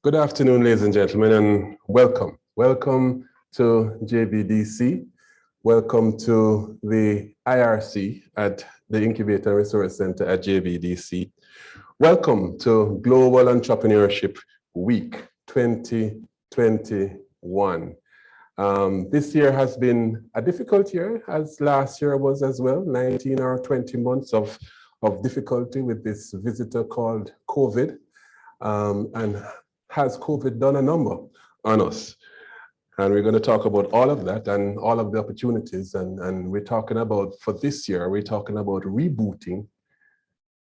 Good afternoon, ladies and gentlemen, and welcome. Welcome to JBDC. Welcome to the IRC at the Incubator Resource Center at JBDC. Welcome to Global Entrepreneurship Week 2021. This year has been a difficult year, as last year was as well, 19 or 20 months of difficulty with this visitor called COVID. And has COVID done a number on us? And we're going to talk about all of that and all of the opportunities. And we're talking about, for this year, we're talking about rebooting,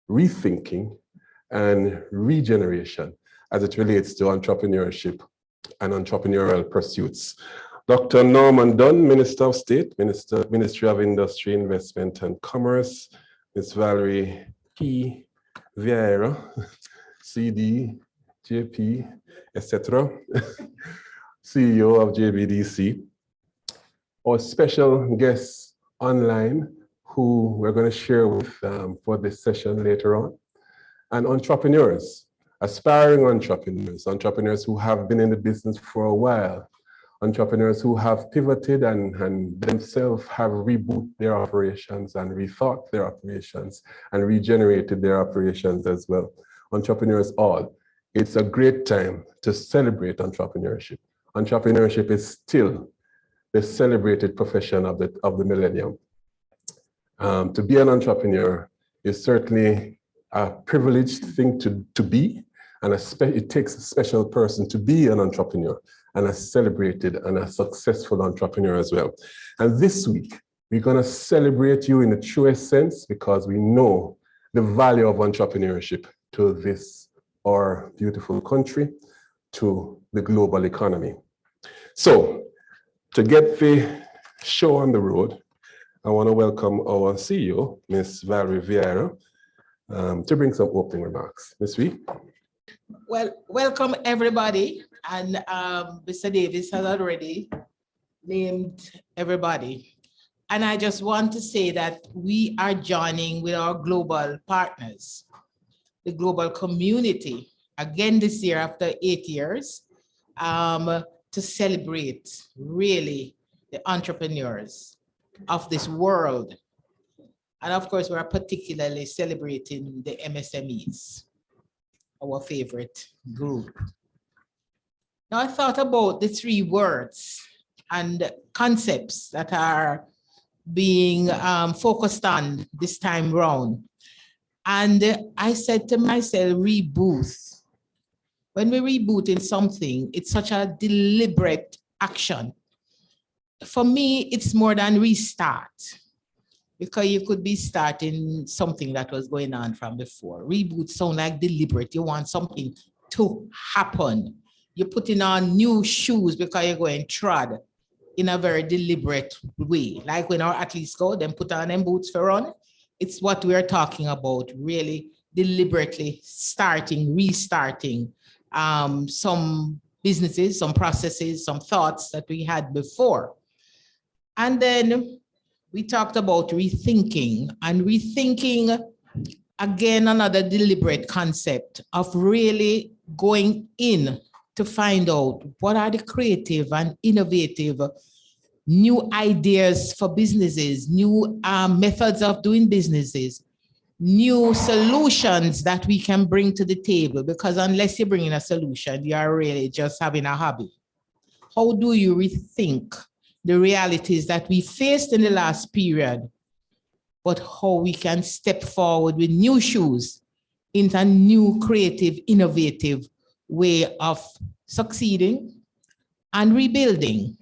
rethinking, and regeneration as it relates to entrepreneurship and entrepreneurial pursuits. Dr. Norman Dunn, Minister of State, Ministry of Industry, Investment and Commerce, Ms. Valerie P. Vieira, CD, JP, etc., CEO of JBDC, our special guests online who we're going to share with for this session later on, and entrepreneurs, aspiring entrepreneurs, entrepreneurs who have been in the business for a while, entrepreneurs who have pivoted and themselves have rebooted their operations and rethought their operations and regenerated their operations as well. Entrepreneurs all. It's a great time to celebrate entrepreneurship. Entrepreneurship is still the celebrated profession of the millennium. To be an entrepreneur is certainly a privileged thing to be, and it takes a special person to be an entrepreneur and a celebrated and a successful entrepreneur as well. And this week, we're going to celebrate you in the truest sense because we know the value of entrepreneurship to this our beautiful country, to the global economy. So, to get the show on the road, I want to welcome our CEO, Ms. Valerie Vieira, to bring some opening remarks. Ms. V. Well, welcome everybody. And Mr. Davis has already named everybody. And I just want to say that we are joining with our global partners, the global community, again this year after 8 years, to celebrate really the entrepreneurs of this world. And of course, we're particularly celebrating the MSMEs, our favorite group. Now I thought about the 3 words and concepts that are being focused on this time round. And I said to myself, reboot. When we reboot in something, it's such a deliberate action. For me, it's more than restart, because you could be starting something that was going on from before. Reboot sounds like deliberate. You want something to happen. You're putting on new shoes because you're going trod in a very deliberate way. Like when our athletes go, then put on them boots for run. It's what we're talking about, really deliberately starting, restarting some businesses, some processes, some thoughts that we had before. And then we talked about rethinking, and rethinking, again, another deliberate concept of really going in to find out what are the creative and innovative new ideas for businesses, new methods of doing businesses, new solutions that we can bring to the table, because unless you bring in a solution, you are really just having a hobby. How do you rethink the realities that we faced in the last period, but how we can step forward with new shoes into a new creative, innovative way of succeeding and rebuilding?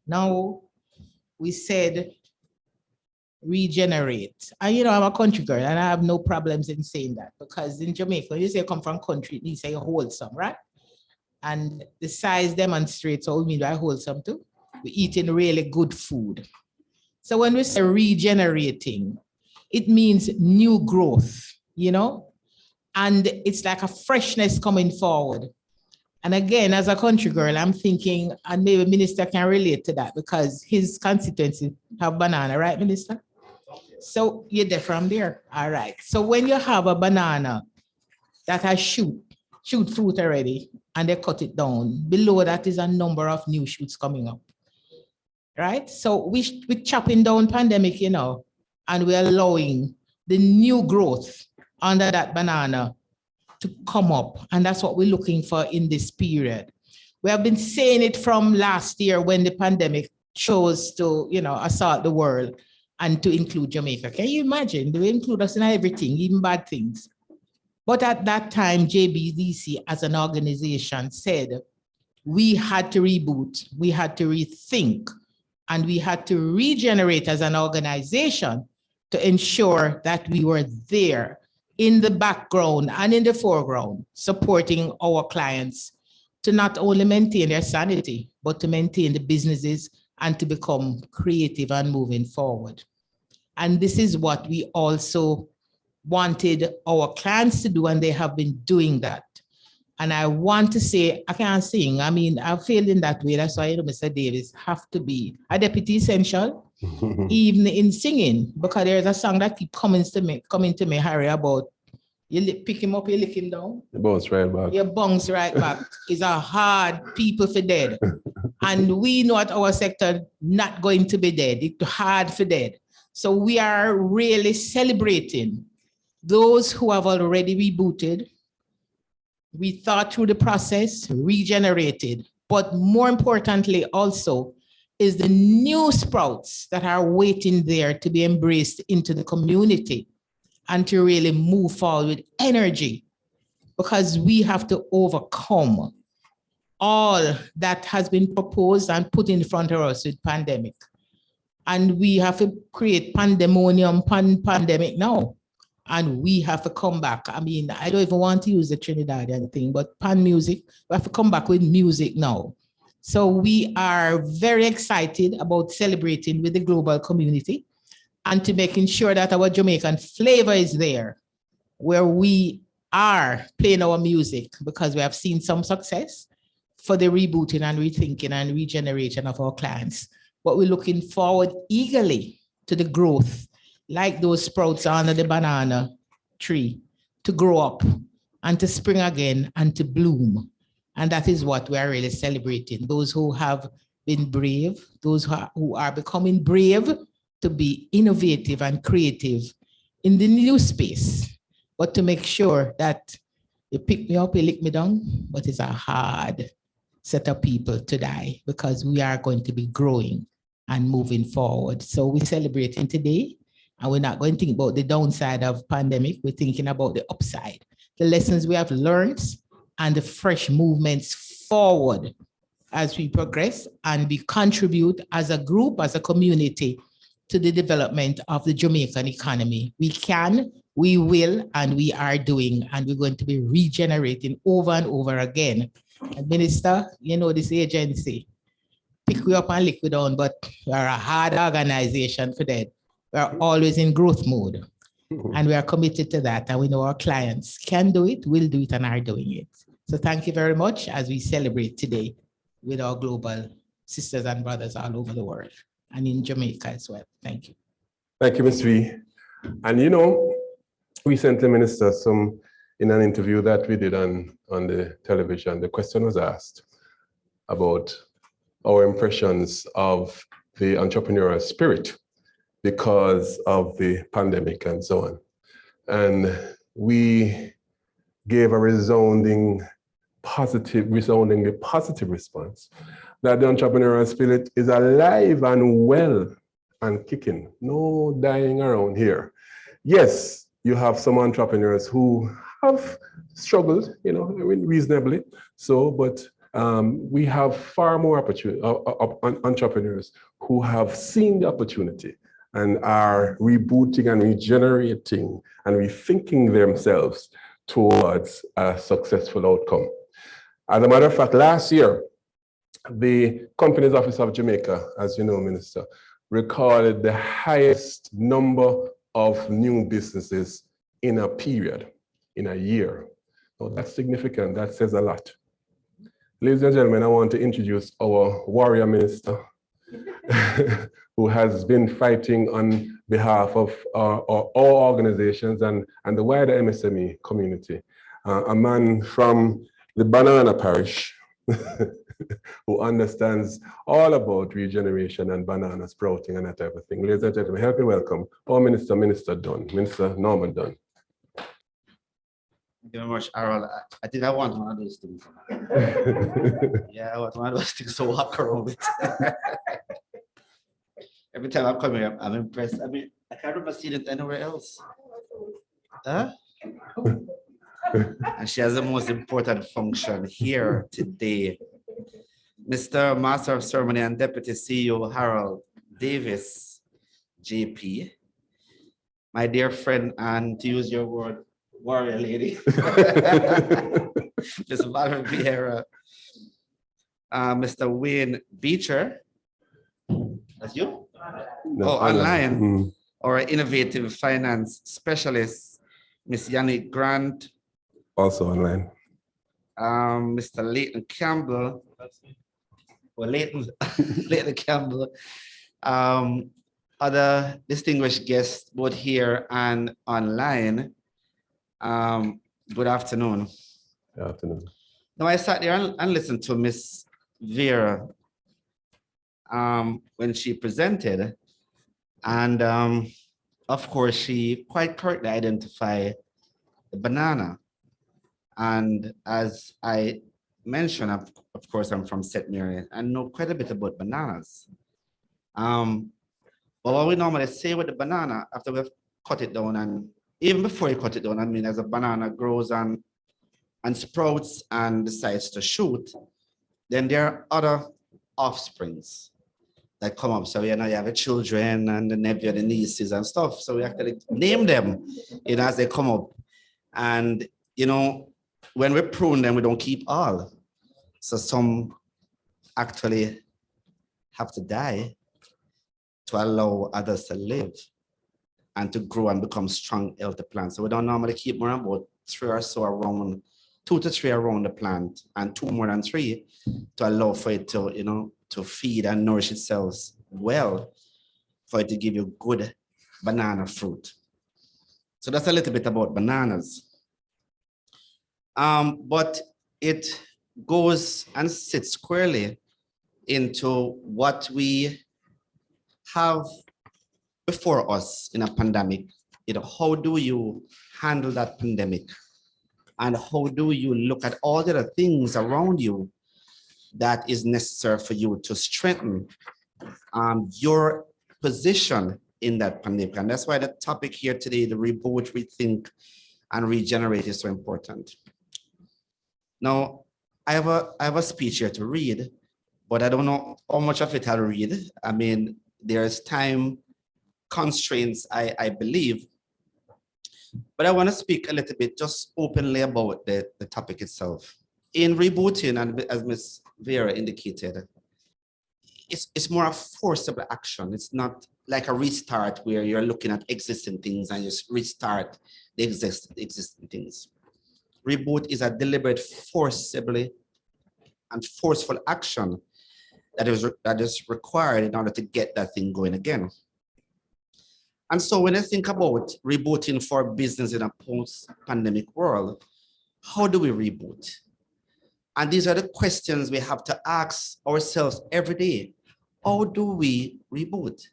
Now, we said regenerate. And you know, I'm a country girl and I have no problems in saying that, because in Jamaica, when you say come from country, it means say wholesome, right? And the size demonstrates how we mean by wholesome too. We're eating really good food. So when we say regenerating, it means new growth, you know? And it's like a freshness coming forward. And again, as a country girl, I'm thinking, and maybe Minister can relate to that, because his constituency have banana, right, Minister? So you're there from there. All right. So when you have a banana that has shoot, shoot fruit already, and they cut it down. Below that is a number of new shoots coming up, right? So we're chopping down pandemic, you know, and we're allowing the new growth under that banana to come up. And that's what we're looking for in this period. We have been saying it from last year when the pandemic chose to, you know, assault the world and to include Jamaica. Can you imagine? They include us in everything, even bad things. But at that time, JBDC as an organization said, we had to reboot, we had to rethink, and we had to regenerate as an organization to ensure that we were there in the background and in the foreground, supporting our clients to not only maintain their sanity, but to maintain the businesses and to become creative and moving forward. And this is what we also wanted our clients to do, and they have been doing that. And I want to say, I can't sing. I mean, I feel in that way. That's why, you know, Mr. Davis have to be a deputy essential, even in singing, because there's a song that keeps coming to me, Harry, about you pick him up, you lick him down. You bounce right back. You bounce right back. It's a hard people for dead. And we know at our sector, not going to be dead. It's hard for dead. So we are really celebrating those who have already rebooted, we thought through the process, regenerated, but more importantly also is the new sprouts that are waiting there to be embraced into the community and to really move forward with energy, because we have to overcome all that has been proposed and put in front of us with pandemic. And we have to create pandemonium, pandemic now. And we have to come back. I mean, I don't even want to use the Trinidadian thing, but pan music, we have to come back with music now. So we are very excited about celebrating with the global community and to making sure that our Jamaican flavor is there, where we are playing our music, because we have seen some success for the rebooting and rethinking and regeneration of our clients. But we're looking forward eagerly to the growth, like those sprouts under the banana tree, to grow up and to spring again and to bloom. And that is what we are really celebrating. Those who have been brave, those who are becoming brave to be innovative and creative in the new space, but to make sure that you pick me up, you lick me down, but it's a hard set of people to die, because we are going to be growing and moving forward. So we're celebrating today. And we're not going to think about the downside of pandemic. We're thinking about the upside, the lessons we have learned, and the fresh movements forward as we progress and we contribute as a group, as a community, to the development of the Jamaican economy. We can, we will, and we are doing, and we're going to be regenerating over and over again. And Minister, you know this agency, pick you up and lick you down, but we're a hard organization for that. We're always in growth mode, and we are committed to that. And we know our clients can do it, will do it, and are doing it. So thank you very much as we celebrate today with our global sisters and brothers all over the world and in Jamaica as well. Thank you. Thank you, Ms. V. And you know, recently, Minister, in an interview that we did on the television, the question was asked about our impressions of the entrepreneurial spirit because of the pandemic and so on. And we gave a resoundingly positive response that the entrepreneurial spirit is alive and well and kicking, no dying around here. Yes, you have some entrepreneurs who have struggled, you know, reasonably so, but we have far more entrepreneurs who have seen the opportunity and are rebooting and regenerating and rethinking themselves towards a successful outcome. As a matter of fact, last year, the Companies Office of Jamaica, as you know, Minister, recorded the highest number of new businesses in a period, in a year. So that's significant, that says a lot. Ladies and gentlemen, I want to introduce our warrior minister who has been fighting on behalf of our organizations and the wider MSME community. a man from the banana parish who understands all about regeneration and banana sprouting and that type of thing. Ladies and gentlemen, help me welcome our Minister Dunn, Minister Norman Dunn. Thank you very much, Harold. I think I want one of those things. Yeah, I want one of those things to walk around with. Every time I come here, I'm impressed. I mean, I can't remember seeing it anywhere else. Huh? And she has the most important function here today. Mr. Master of Ceremony and Deputy CEO Harold Davis, JP, my dear friend, and to use your word, warrior lady, Ms. Valerie Vieira, Mr. Wayne Beecher, that's you? No, oh, online. Our innovative finance specialist, Ms. Yannick Grant. Also online. Mr. Leighton Campbell. Well, Leighton Campbell. Other distinguished guests, both here and online. Good afternoon. Good afternoon. Now, I sat there and listened to Ms. Vera when she presented. And of course, she quite correctly identified the banana. And as I mentioned, of course, I'm from St. Mary and know quite a bit about bananas. But what we normally say with the banana, after we've cut it down, and even before you cut it down, I mean, as a banana grows and sprouts and decides to shoot, then there are other offsprings that come up. So, you know, you have the children and the nephew, the nieces and stuff. So we actually name them, you know, as they come up. And, you know, when we prune them, we don't keep all. So some actually have to die to allow others to live and to grow and become strong, healthy plants. So we don't normally keep more than about 3 or so around, 2 to 3 around the plant, and 2 more than 3 to allow for it to, you know, to feed and nourish itself well, for it to give you good banana fruit. So that's a little bit about bananas. But it goes and sits squarely into what we have before us in a pandemic. You know, how do you handle that pandemic? And how do you look at all the other things around you that is necessary for you to strengthen your position in that pandemic? And that's why the topic here today, the reboot, rethink, and regenerate, is so important. Now, I have a speech here to read, but I don't know how much of it I'll read. I mean, there's time constraints, I believe. But I want to speak a little bit just openly about the topic itself. In rebooting, and as Ms. Vera indicated, it's more a forcible action. It's not like a restart where you're looking at existing things and you restart the existing things. Reboot is a deliberate, forcibly and forceful action that is required in order to get that thing going again. And so when I think about rebooting for business in a post-pandemic world, how do we reboot? And these are the questions we have to ask ourselves every day. How do we reboot?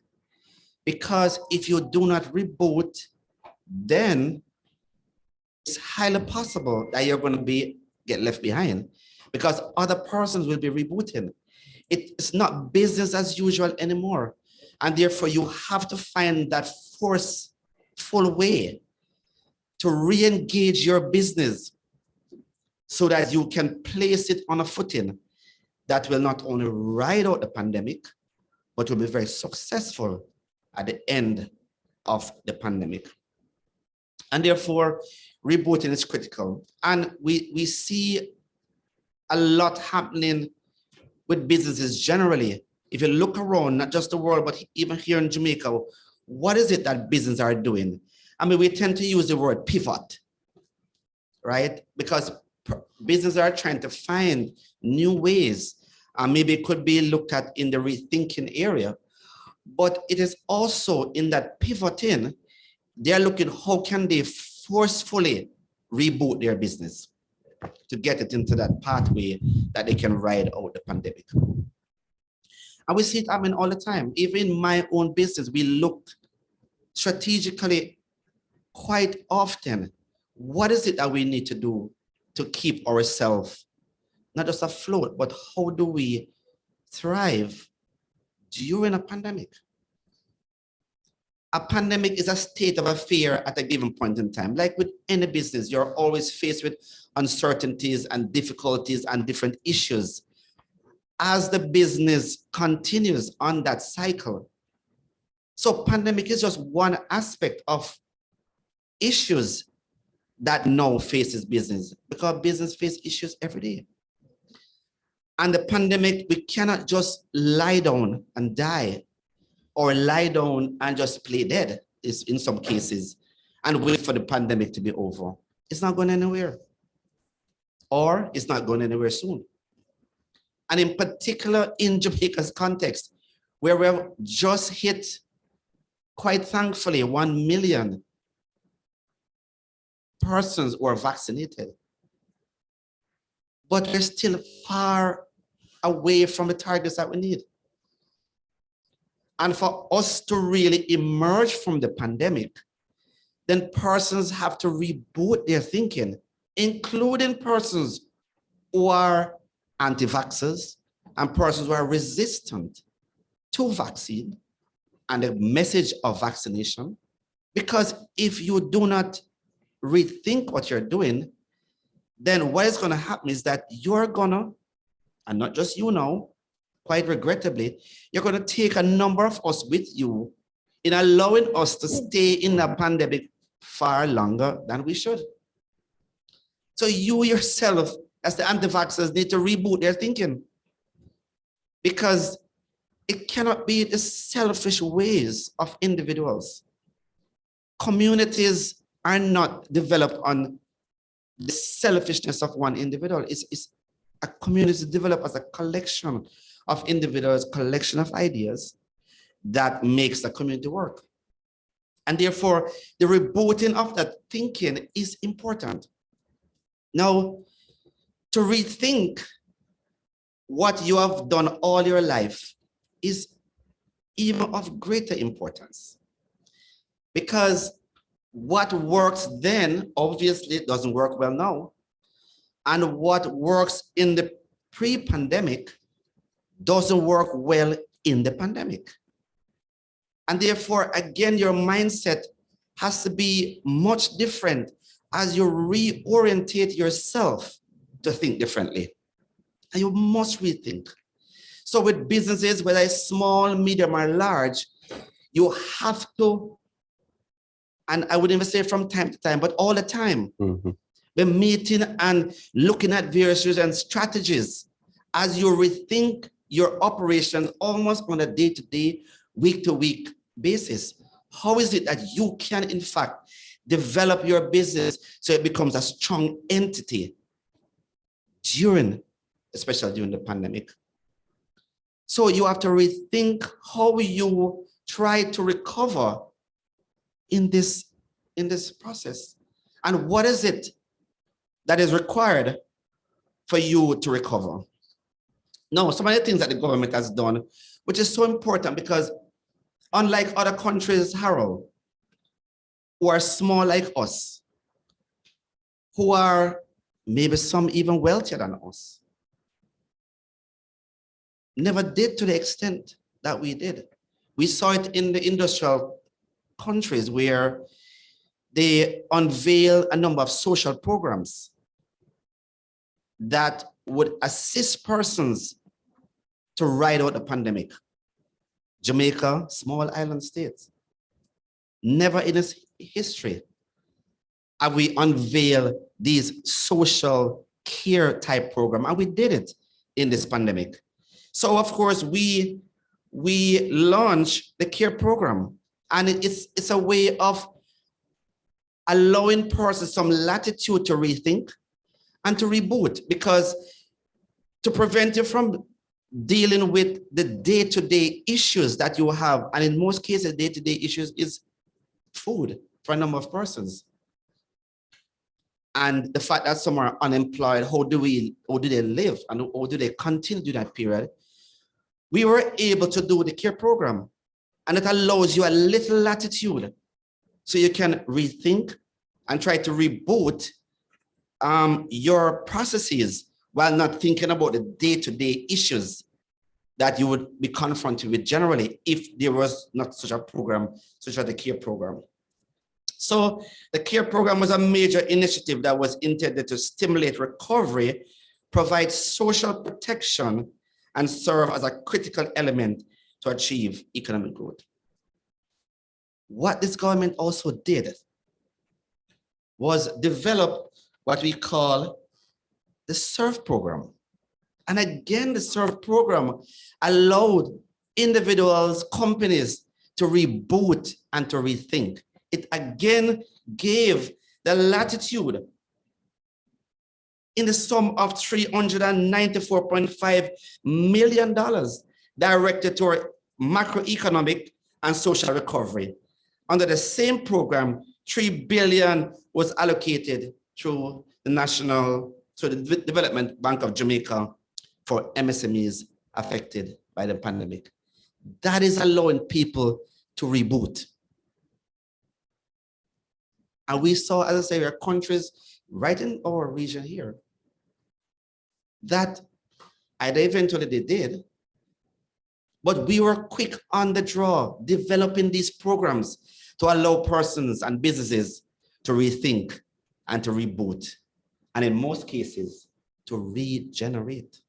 Because if you do not reboot, then it's highly possible that you're going to get left behind, because other persons will be rebooting. It's not business as usual anymore. And therefore, you have to find that forceful way to re-engage your business so that you can place it on a footing that will not only ride out the pandemic, but will be very successful at the end of the pandemic. And therefore, rebooting is critical. And we see a lot happening with businesses generally. If you look around, not just the world, but even here in Jamaica, what is it that businesses are doing? I mean, we tend to use the word pivot, right? Because businesses are trying to find new ways. Maybe it could be looked at in the rethinking area, but it is also in that pivoting, they're looking how can they forcefully reboot their business to get it into that pathway that they can ride out the pandemic. And we see it happen all the time. Even in my own business, we look strategically quite often. What is it that we need to do to keep ourselves not just afloat, but how do we thrive during a pandemic? A pandemic is a state of affair at a given point in time. Like with any business, you're always faced with uncertainties and difficulties and different issues. As the business continues on that cycle. So pandemic is just one aspect of issues that now faces business, because business face issues every day. And the pandemic, we cannot just lie down and die, or lie down and just play dead, is in some cases, and wait for the pandemic to be over. It's not going anywhere, or it's not going anywhere soon. And in particular, in Jamaica's context, where we have just hit, quite thankfully, 1 million persons who are vaccinated. But we're still far away from the targets that we need. And for us to really emerge from the pandemic, then persons have to reboot their thinking, including persons who are anti-vaxxers and persons who are resistant to vaccine and the message of vaccination. Because if you do not rethink what you're doing, then what is going to happen is that you're going to, and not just you now, quite regrettably, you're going to take a number of us with you in allowing us to stay in the pandemic far longer than we should. So you yourself, as the anti-vaxxers, need to reboot their thinking, because it cannot be the selfish ways of individuals. Communities are not developed on the selfishness of one individual. It's a community developed as a collection of individuals, collection of ideas that makes the community work. And therefore, the rebooting of that thinking is important. Now, to rethink what you have done all your life is even of greater importance, because what works then obviously doesn't work well now. And what works in the pre-pandemic doesn't work well in the pandemic. And therefore, again, your mindset has to be much different as you reorientate yourself to think differently. And you must rethink. So with businesses, whether it's small, medium, or large, you have to, and I wouldn't even say from time to time, but all the time, be meeting and looking at various and strategies as you rethink your operation almost on a day-to-day, week-to-week basis. How is it that you can, in fact, develop your business so it becomes a strong entity especially during the pandemic? So you have to rethink how you try to recover in this process. And what is it that is required for you to recover? Now, some of the things that the government has done, which is so important, because unlike other countries, Harold, who are small like us, who are maybe some even wealthier than us, never did to the extent that we did. We saw it in the industrial countries where they unveil a number of social programs that would assist persons to ride out the pandemic. Jamaica, small island state, never in its history have we unveiled these social care type program, and we did it in this pandemic. So of course we launched the care program, and it's a way of allowing persons some latitude to rethink and to reboot, because to prevent you from dealing with the day-to-day issues that you have, and in most cases, day-to-day issues is food for a number of persons. and the fact that some are unemployed, how do they live and how do they continue during that period? We were able to do the care program, and it allows you a little latitude so you can rethink and try to reboot your processes while not thinking about the day-to-day issues that you would be confronted with generally if there was not such a program, such as the care program. So the care program was a major initiative that was intended to stimulate recovery, provide social protection, and serve as a critical element to achieve economic growth. What this government also did was develop what we call the SERVE program. And again, the SERVE program allowed individuals, companies to reboot and to rethink. It again gave the latitude in the sum of $394.5 million directed toward macroeconomic and social recovery. Under the same program, $3 billion was allocated through the Development Bank of Jamaica for MSMEs affected by the pandemic. That is allowing people to reboot. And we saw, as I say, there are countries right in our region here that either eventually they did, but we were quick on the draw, developing these programs to allow persons and businesses to rethink and to reboot, and in most cases, to regenerate.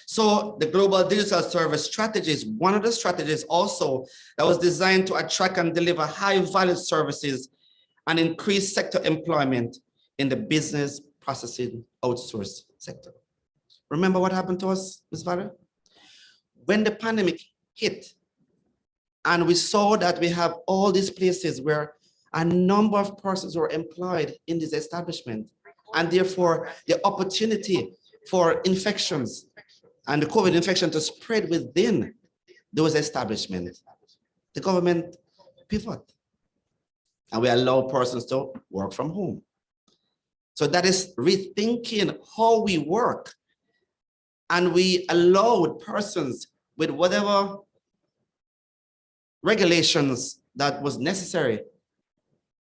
So the Global Digital Service Strategy is one of the strategies also that was designed to attract and deliver high-value services and increase sector employment in the business processing outsource sector. Remember what happened to us, Ms. Valerie? When the pandemic hit, and we saw that we have all these places where a number of persons were employed in this establishment, and therefore the opportunity for infections and the COVID infection to spread within those establishments, the government pivot, and we allow persons to work from home. So that is rethinking how we work, and we allowed persons with whatever regulations that was necessary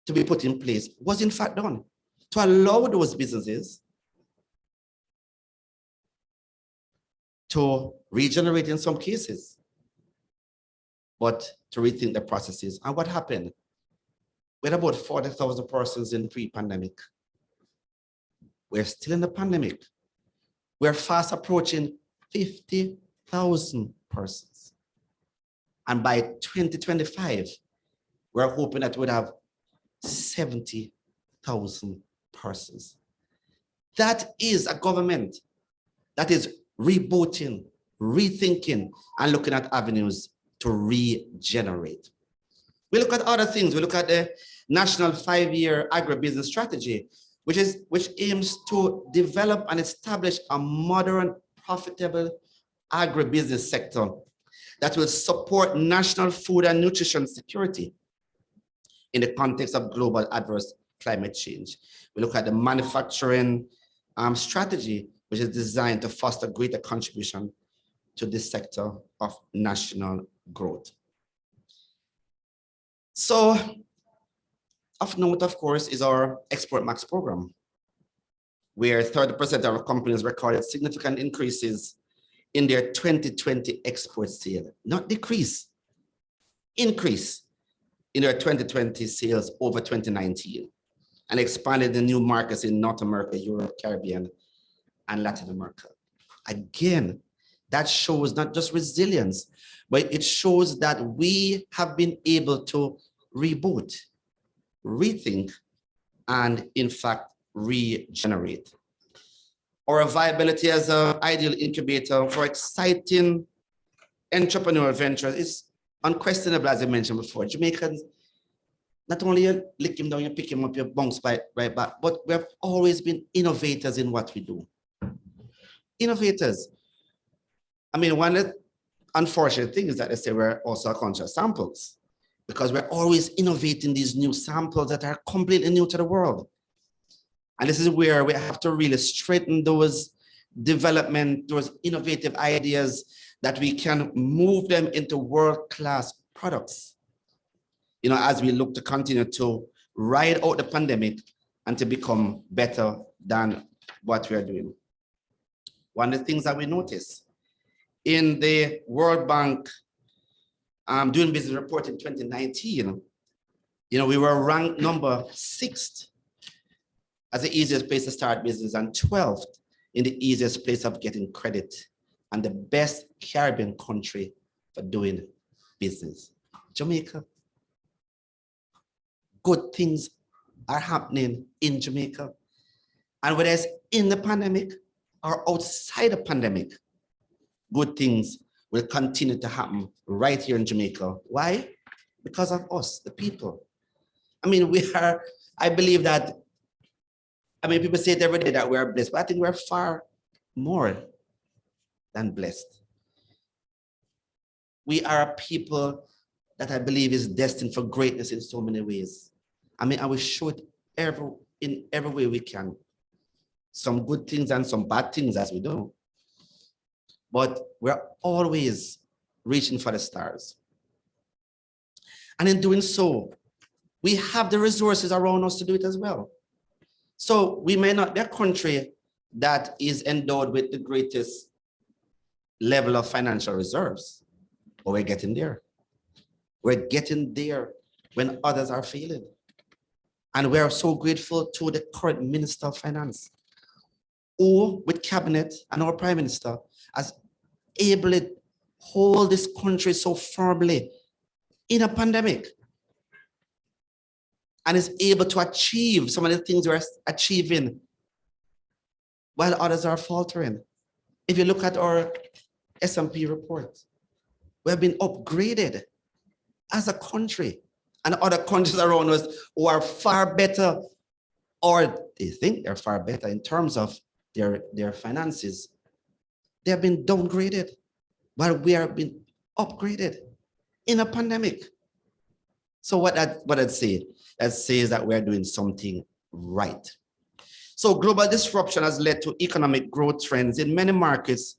to be put in place was in fact done to allow those businesses to regenerate in some cases, but to rethink the processes. And what happened? We had about 40,000 persons in pre-pandemic. We're still in the pandemic. We're fast approaching 50,000 persons. And by 2025, we're hoping that we'd have 70,000 persons. That is a government that is rebooting, rethinking, and looking at avenues to regenerate. We look at other things. We look at the National 5-Year Agribusiness Strategy, which aims to develop and establish a modern, profitable agribusiness sector that will support national food and nutrition security in the context of global adverse climate change. We look at the manufacturing strategy, which is designed to foster greater contribution to this sector of national growth. So, of note, of course, is our Export Max program, where 30% of our companies recorded significant increases in their 2020 export sale, not decrease, increase in their 2020 sales over 2019, and expanded the new markets in North America, Europe, Caribbean, and Latin America. Again, that shows not just resilience, but it shows that we have been able to reboot, rethink, and in fact, regenerate. Our viability as an ideal incubator for exciting entrepreneurial ventures is unquestionable, as I mentioned before. Jamaicans, not only you lick him down, you pick him up, you bounce right back, but we have always been innovators in what we do. Innovators. I mean, one of the unfortunate things is that they say we're also a country of samples, because we're always innovating these new samples that are completely new to the world. And this is where we have to really strengthen those development, those innovative ideas that we can move them into world-class products. You know, as we look to continue to ride out the pandemic and to become better than what we are doing. One of the things that we notice in the World Bank doing business report in 2019, you know, we were ranked number 6th as the easiest place to start business and 12th in the easiest place of getting credit and the best Caribbean country for doing business. Jamaica. Good things are happening in Jamaica. And whether it's in the pandemic or outside the pandemic, good things will continue to happen right here in Jamaica. Why? Because of us, the people. I mean, I believe that, people say it every day that we're blessed, but I think we're far more than blessed. We are a people that I believe is destined for greatness in so many ways. I will show it in every way we can. Some good things and some bad things as we do. But we're always reaching for the stars. And in doing so, we have the resources around us to do it as well. So we may not be a country that is endowed with the greatest level of financial reserves, but we're getting there. We're getting there when others are failing. And we're so grateful to the current Minister of Finance, who with Cabinet and our Prime Minister has able to hold this country so firmly in a pandemic and is able to achieve some of the things we're achieving while others are faltering. If you look at our S&P report, we have been upgraded as a country, and other countries around us who are far better, or they think they're far better in terms of their finances, they have been downgraded, while we are being upgraded in a pandemic. So what I'd say, that says that we're doing something right. So global disruption has led to economic growth trends in many markets,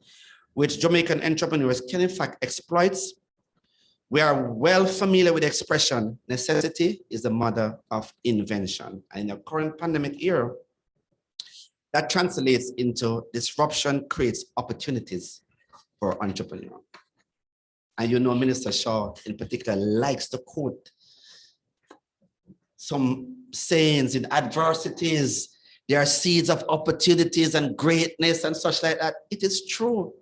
which Jamaican entrepreneurs can in fact exploit. We are well familiar with the expression, necessity is the mother of invention. And in the current pandemic era, that translates into disruption creates opportunities for entrepreneurs. And you know, Minister Shaw in particular likes to quote some sayings: in adversities, there are seeds of opportunities and greatness and such like that. It is true.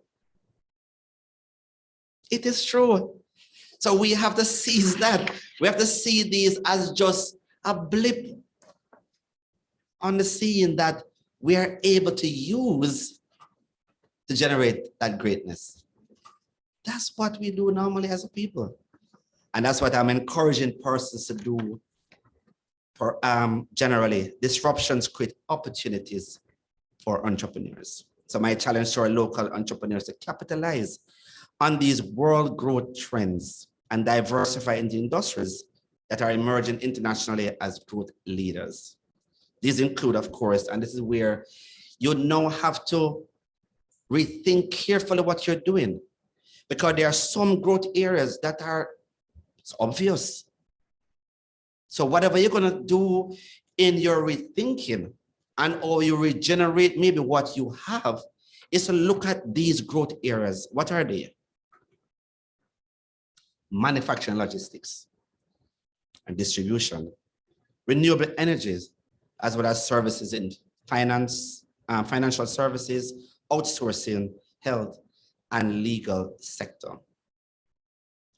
It is true. So we have to seize that. We have to see these as just a blip on the scene that we are able to use to generate that greatness. That's what we do normally as a people. And that's what I'm encouraging persons to do. Generally, disruptions create opportunities for entrepreneurs. So my challenge to our local entrepreneurs to capitalize on these world growth trends and diversify into industries that are emerging internationally as growth leaders. These include, of course, and this is where you now have to rethink carefully what you're doing, because there are some growth areas that are obvious. So whatever you're going to do in your rethinking and or you regenerate maybe what you have is to look at these growth areas. What are they? Manufacturing, logistics, and distribution, renewable energies, as well as services in finance, financial services, outsourcing, health, and legal sector.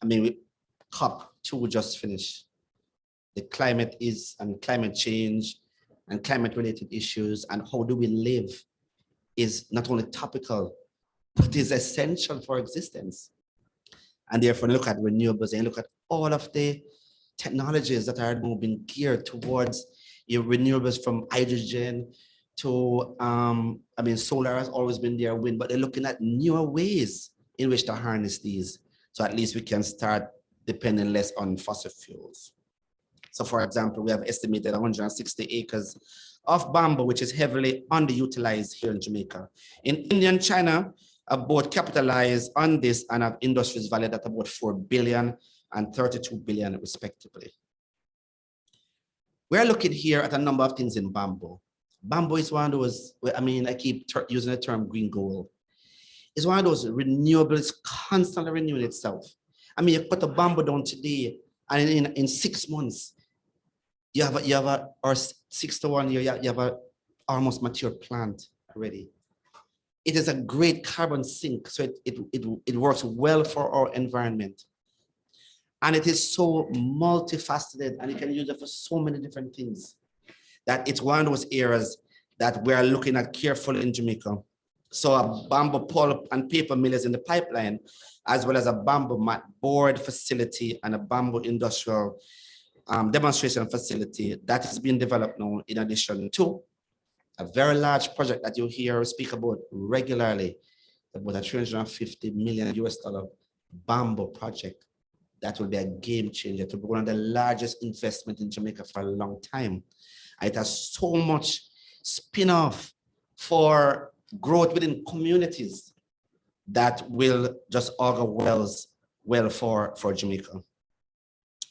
COP2 just finished. The climate change and climate-related issues and how do we live is not only topical, but is essential for existence. And therefore, look at renewables and look at all of the technologies that are moving geared towards renewables, from hydrogen to, solar has always been there, wind, but they're looking at newer ways in which to harness these. So at least we can start depending less on fossil fuels. So for example, we have estimated 160 acres of bamboo, which is heavily underutilized here in Jamaica. In India and China, both capitalize on this and have industries valued at about 4 billion and 32 billion respectively. We're looking here at a number of things in bamboo. Bamboo is one of those, I mean, I keep using the term green gold. It's one of those renewables, constantly renewing itself. I mean, you cut a bamboo down today, and in 6 months, you have a or 6 to 1 year, you have a almost mature plant already. It is a great carbon sink, so it works well for our environment. And it is so multifaceted, and you can use it for so many different things, that it's one of those areas that we are looking at carefully in Jamaica. So a bamboo pulp and paper mill is in the pipeline, as well as a bamboo mat board facility and a bamboo industrial demonstration facility that is being developed now, in addition to a very large project that you hear speak about regularly, about a $350 million bamboo project that will be a game changer, to be one of the largest investment in Jamaica for a long time. It has so much spin-off for growth within communities that will just augur well for Jamaica.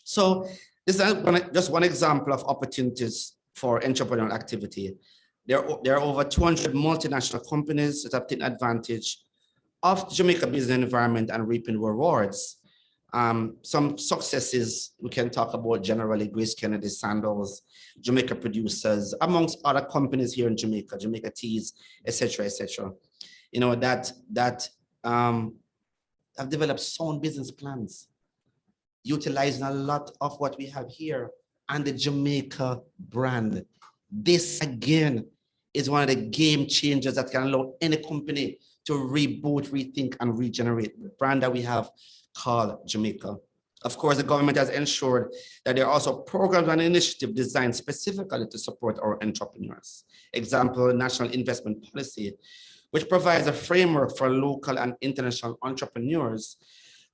So this is just one example of opportunities for entrepreneurial activity. There are over 200 multinational companies that have taken advantage of Jamaica business environment and reaping rewards. Some successes we can talk about generally: Grace Kennedy Sandals, Jamaica Producers, amongst other companies here in Jamaica, Jamaica Teas, etc., etc. You know, that have developed sound business plans, utilizing a lot of what we have here and the Jamaica brand. This again is one of the game changers that can allow any company to reboot, rethink, and regenerate the brand that we have called Jamaica. Of course, the government has ensured that there are also programs and initiatives designed specifically to support our entrepreneurs. Example, National Investment Policy, which provides a framework for local and international entrepreneurs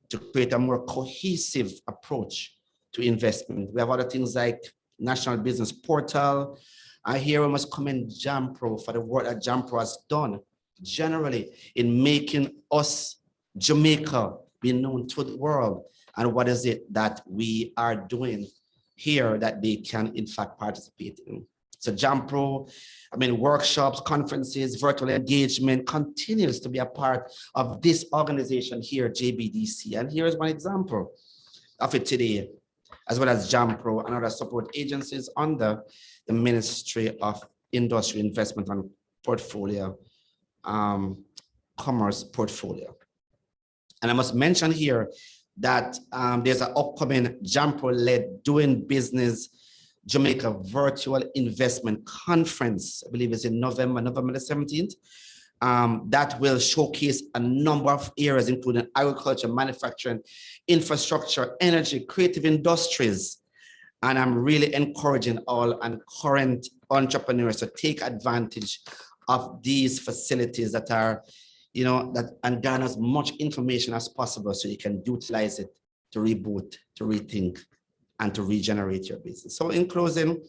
to create a more cohesive approach to investment. We have other things like National Business Portal. Here we must commend JAMPRO for the work that JAMPRO has done generally in making us, Jamaica, be known to the world, and what is it that we are doing here that they can in fact participate in. So JAMPRO, I mean, workshops, conferences, virtual engagement continues to be a part of this organization here, JBDC. And here's one example of it today, as well as JAMPRO and other support agencies under the Ministry of Industry, Investment and Portfolio, Commerce Portfolio. And I must mention here that there's an upcoming JAMPRO-led Doing Business Jamaica Virtual Investment Conference. I believe it's in November the 17th. That will showcase a number of areas, including agriculture, manufacturing, infrastructure, energy, creative industries. And I'm really encouraging all and current entrepreneurs to take advantage of these facilities that are, you know, that and garner as much information as possible so you can utilize it to reboot, to rethink, and to regenerate your business. So in closing,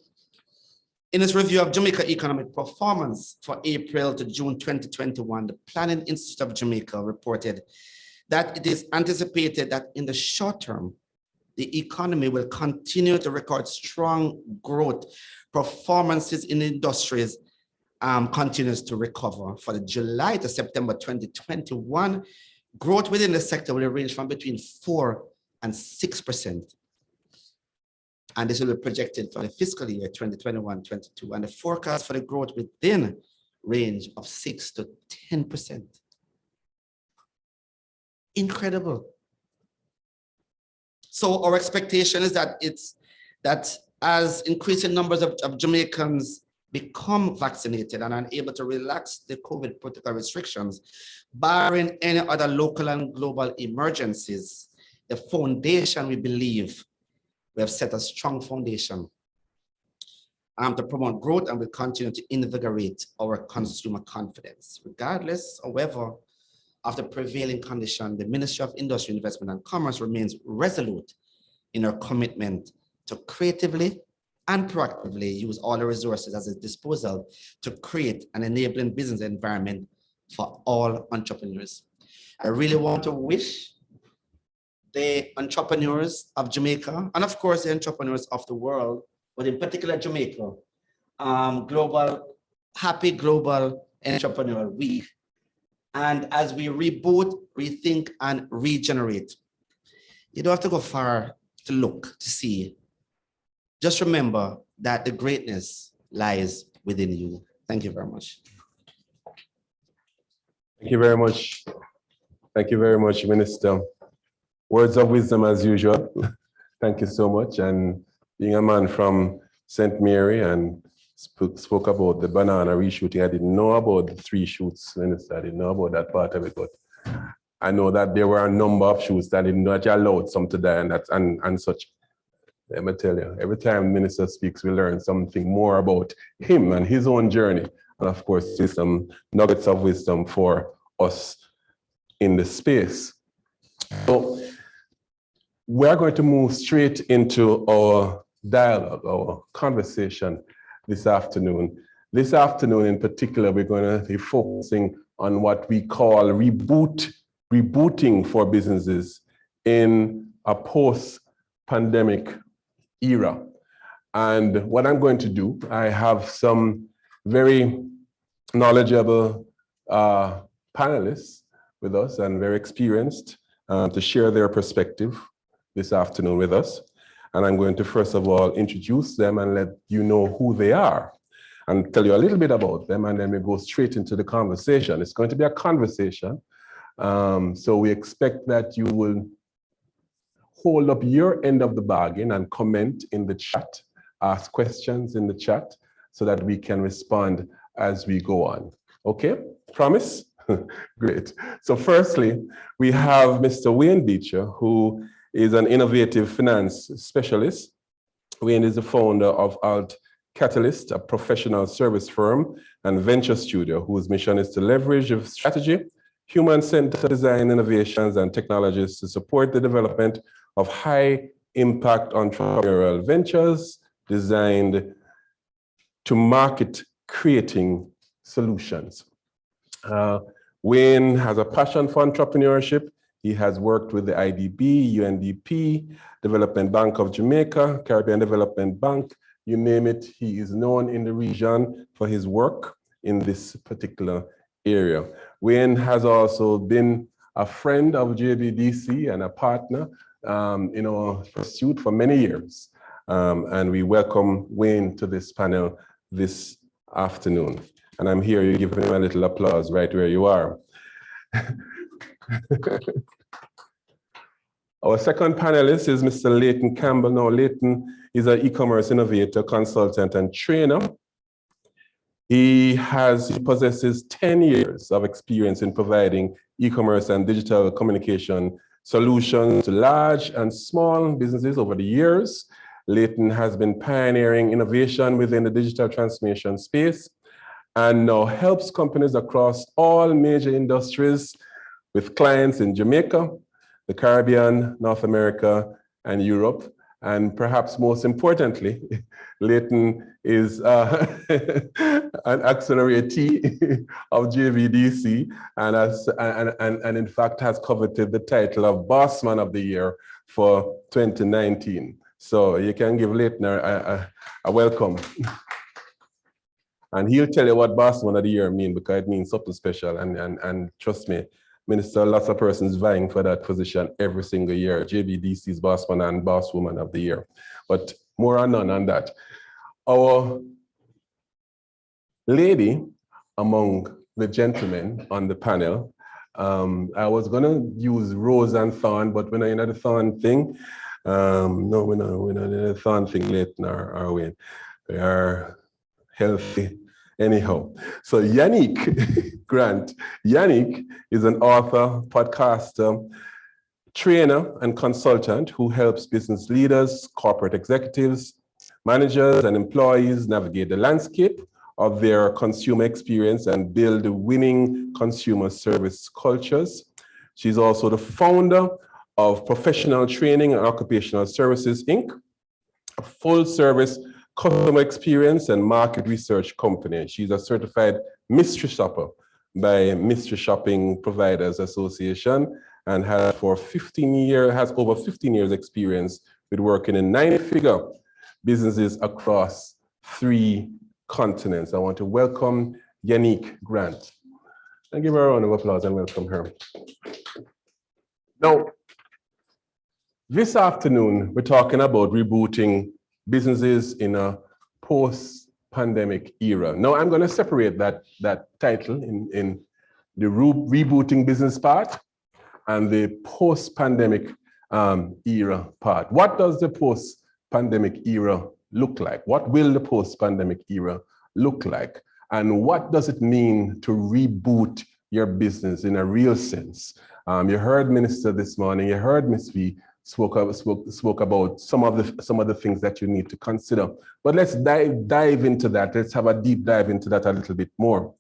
in this review of Jamaica economic performance for April to June 2021, the Planning Institute of Jamaica reported that it is anticipated that in the short term, the economy will continue to record strong growth. Performances in industries continues to recover. For the July to September 2021, growth within the sector will range from between 4 and 6%. And this will be projected for the fiscal year 2021-22. And the forecast for the growth within range of 6 to 10%. Incredible. So our expectation is that as increasing numbers of Jamaicans become vaccinated and are able to relax the COVID protocol restrictions, barring any other local and global emergencies, the foundation, we believe, we have set a strong foundation to promote growth, and will continue to invigorate our consumer confidence. Regardless, however, of the prevailing condition, the Ministry of Industry, Investment and Commerce remains resolute in our commitment to creatively and proactively use all the resources at its disposal to create an enabling business environment for all entrepreneurs. I really want to wish the entrepreneurs of Jamaica, and of course the entrepreneurs of the world, but in particular Jamaica, happy Global Entrepreneur Week. And as we reboot, rethink, and regenerate, you don't have to go far to look, to see. Just remember that the greatness lies within you. Thank you very much. Thank you very much. Thank you very much, Minister. Words of wisdom as usual. Thank you so much. And being a man from St. Mary and spoke about the banana reshooting, I didn't know about the 3 shoots, Minister. I didn't know about that part of it, but I know that there were a number of shoots that didn't know that you allowed some to die and such. Let me tell you, every time the minister speaks, we learn something more about him and his own journey. And of course, there's some nuggets of wisdom for us in the space. So we're going to move straight into our dialogue, our conversation this afternoon. This afternoon in particular, we're going to be focusing on what we call rebooting for businesses in a post-pandemic era. And what I'm going to do, I have some very knowledgeable panelists with us and very experienced to share their perspective this afternoon with us. And I'm going to first of all introduce them and let you know who they are and tell you a little bit about them, and then we go straight into the conversation. It's going to be a conversation. So we expect that you will hold up your end of the bargain and comment in the chat, ask questions in the chat so that we can respond as we go on. Okay, promise? Great. So firstly, we have Mr. Wayne Beecher, who is an innovative finance specialist. Wayne is the founder of Alt Catalyst, a professional service firm and venture studio whose mission is to leverage strategy, human-centered design innovations and technologies to support the development of high-impact entrepreneurial ventures designed to market creating solutions. Wayne has a passion for entrepreneurship. He has worked with the IDB, UNDP, Development Bank of Jamaica, Caribbean Development Bank, you name it. He is known in the region for his work in this particular area. Wayne has also been a friend of JBDC and a partner in our pursuit for many years. And we welcome Wayne to this panel this afternoon. And I'm here, you give him a little applause right where you are. Our second panelist is Mr. Leighton Campbell. Now, Leighton is an e-commerce innovator, consultant, and trainer. He possesses 10 years of experience in providing e-commerce and digital communication solutions to large and small businesses over the years. Leighton has been pioneering innovation within the digital transformation space and now helps companies across all major industries with clients in Jamaica, the Caribbean, North America, and Europe. And perhaps most importantly, Leighton is an accelerate of JBDC and in fact has coveted the title of Bossman of the Year for 2019. So you can give Leighton a welcome. And he'll tell you what Bossman of the Year means, because it means something special. And trust me, Minister, lots of persons vying for that position every single year. JBDC's Bossman and Bosswoman of the Year. But more on none on that. Our lady among the gentlemen on the panel, I was going to use Rose and Thorn, but we're not in the Thorn thing. No, we're not in the Thorn thing, Leighton or Wayne. We are healthy. Anyhow, so Yannick Grant. Yannick is an author, podcaster, trainer, and consultant who helps business leaders, corporate executives, managers, and employees navigate the landscape of their consumer experience and build winning consumer service cultures. She's also the founder of Professional Training and Occupational Services, Inc., a full-service customer experience and market research company. She's a certified mystery shopper by Mystery Shopping Providers Association and has over 15 years experience with working in 9-figure businesses across 3 continents. I want to welcome Yannick Grant. And give her a round of applause and welcome her. Now, this afternoon, we're talking about rebooting businesses in a post-pandemic era. Now, I'm going to separate that title in the rebooting business part and the post-pandemic era part. What does the post-pandemic era look like? What will the post-pandemic era look like? And what does it mean to reboot your business in a real sense? You heard Minister this morning, you heard Ms. V spoke about some of the things that you need to consider. But let's dive into that. Let's have a deep dive into that a little bit more.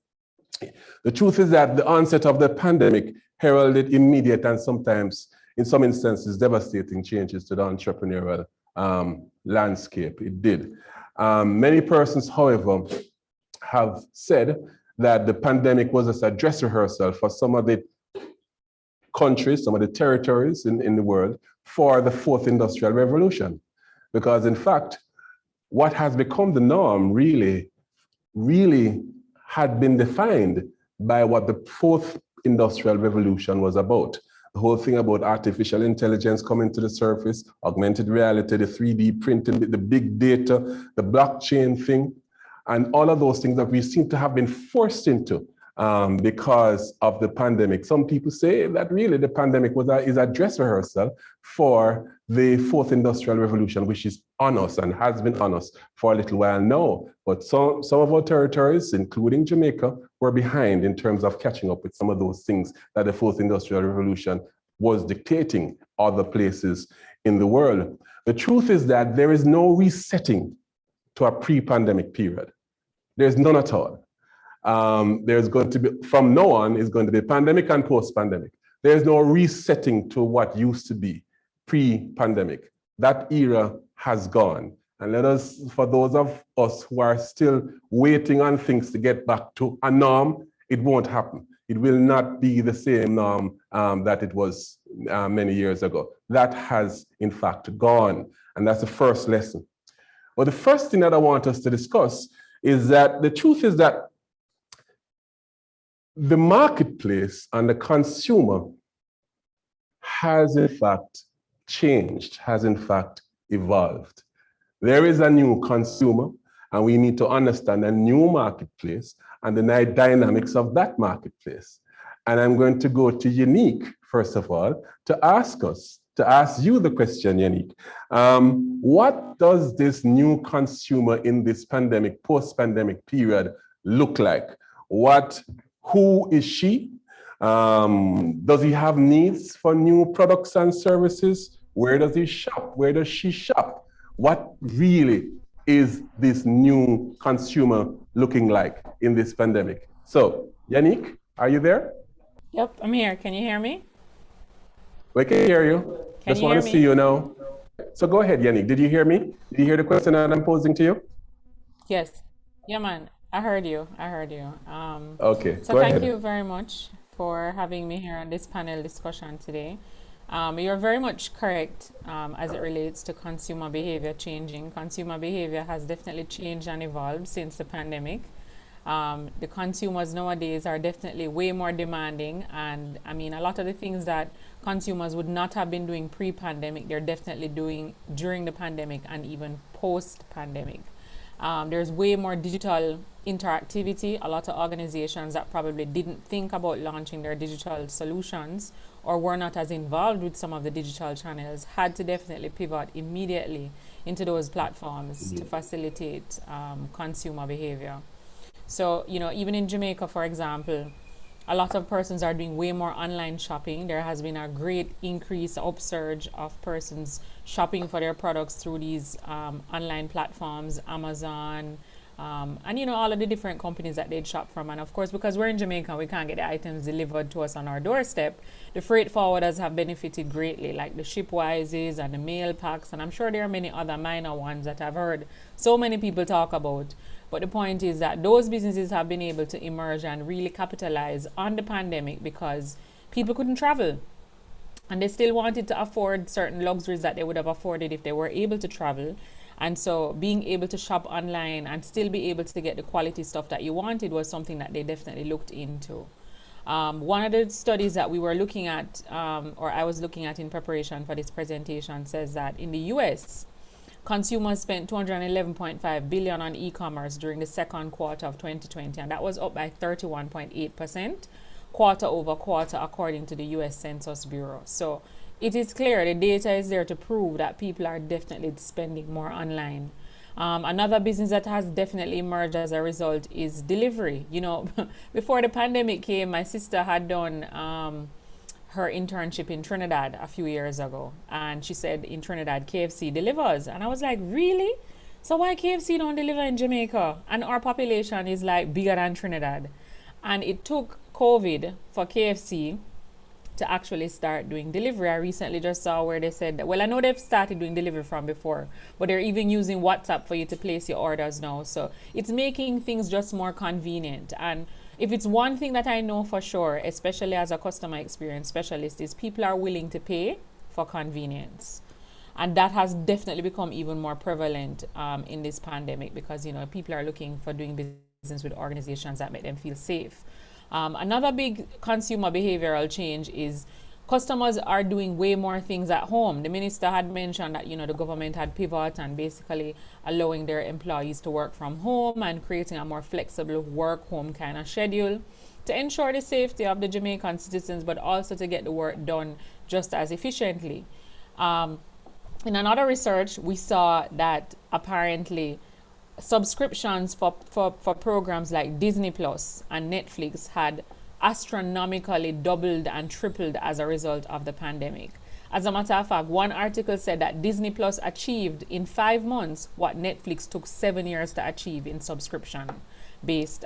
The truth is that the onset of the pandemic heralded immediate and sometimes, in some instances, devastating changes to the entrepreneurial landscape. It did. Many persons, however, have said that the pandemic was just a dress rehearsal for some of the countries, some of the territories in the world for the 4th industrial revolution. Because in fact, what has become the norm really had been defined by what the 4th industrial revolution was about. The whole thing about artificial intelligence coming to the surface, augmented reality, the 3D printing, the big data, the blockchain thing, and all of those things that we seem to have been forced into because of the pandemic. Some people say that really the pandemic is a dress rehearsal for the 4th industrial revolution, which is on us and has been on us for a little while now. But some of our territories, including Jamaica, were behind in terms of catching up with some of those things that the 4th industrial revolution was dictating other places in the world. The truth is that there is no resetting to a pre-pandemic period. There's none at all. There's going to be, from now on, is going to be pandemic and post-pandemic. There's no resetting to what used to be pre-pandemic. That era has gone. And let us, for those of us who are still waiting on things to get back to a norm, it won't happen. It will not be the same norm that it was many years ago. That has, in fact, gone. And that's the first lesson. But the first thing that I want us to discuss is that the truth is that the marketplace and the consumer has in fact changed, has in fact evolved. There is a new consumer, and we need to understand a new marketplace and the dynamics of that marketplace. And I'm going to go to Yannick, first of all, to ask you the question, Yannick. What does this new consumer in this pandemic, post-pandemic period look like? Who is she? Does he have needs for new products and services? Where does he shop? Where does she shop? What really is this new consumer looking like in this pandemic? So, Yannick, are you there? Yep, I'm here. Can you hear me? We can hear you. Just want to see you now. So go ahead, Yannick. Did you hear me? Did you hear the question that I'm posing to you? Yes. Yeah, man. I heard you. Okay. So thank you very much for having me here on this panel discussion today. You're very much correct as it relates to consumer behavior changing. Consumer behavior has definitely changed and evolved since the pandemic. The consumers nowadays are definitely way more demanding, and I mean, a lot of the things that consumers would not have been doing pre-pandemic, they're definitely doing during the pandemic and even post-pandemic. There's way more digital interactivity. A lot of organizations that probably didn't think about launching their digital solutions or were not as involved with some of the digital channels had to definitely pivot immediately into those platforms to facilitate consumer behavior. So, you know, even in Jamaica, for example, a lot of persons are doing way more online shopping. There has been a great increase, upsurge of persons shopping for their products through these online platforms, Amazon, And you know, all of the different companies that they'd shop from. And of course, because we're in Jamaica, we can't get the items delivered to us on our doorstep. The freight forwarders have benefited greatly, like the Shipwises and the mail packs. And I'm sure there are many other minor ones that I've heard so many people talk about. But the point is that those businesses have been able to emerge and really capitalize on the pandemic because people couldn't travel. And they still wanted to afford certain luxuries that they would have afforded if they were able to travel. And so being able to shop online and still be able to get the quality stuff that you wanted was something that they definitely looked into. One of the studies that we were looking at, or I was looking at in preparation for this presentation, says that in the US, consumers spent $211.5 billion on e-commerce during the second quarter of 2020, and that was up by 31.8% quarter over quarter, according to the US Census Bureau. So it is clear, the data is there to prove that people are definitely spending more online. Another business that has definitely emerged as a result is delivery. You know, before the pandemic came, my sister had done her internship in Trinidad a few years ago. And she said in Trinidad, KFC delivers. And I was like, really? So why KFC don't deliver in Jamaica? And our population is like bigger than Trinidad. And it took COVID for KFC to actually start doing delivery. I recently just saw where they said that, well, I know they've started doing delivery from before, but they're even using WhatsApp for you to place your orders now. So it's making things just more convenient. And if it's one thing that I know for sure, especially as a customer experience specialist, is people are willing to pay for convenience. And that has definitely become even more prevalent in this pandemic because, you know, people are looking for doing business with organizations that make them feel safe. Another big consumer behavioral change is customers are doing way more things at home. The minister had mentioned that, you know, the government had pivoted and basically allowing their employees to work from home and creating a more flexible work-home kind of schedule to ensure the safety of the Jamaican citizens, but also to get the work done just as efficiently. In another research, we saw that apparently subscriptions for programs like Disney Plus and Netflix had astronomically doubled and tripled as a result of the pandemic. As a matter of fact, one article said that Disney Plus achieved in 5 months what Netflix took 7 years to achieve in subscription-based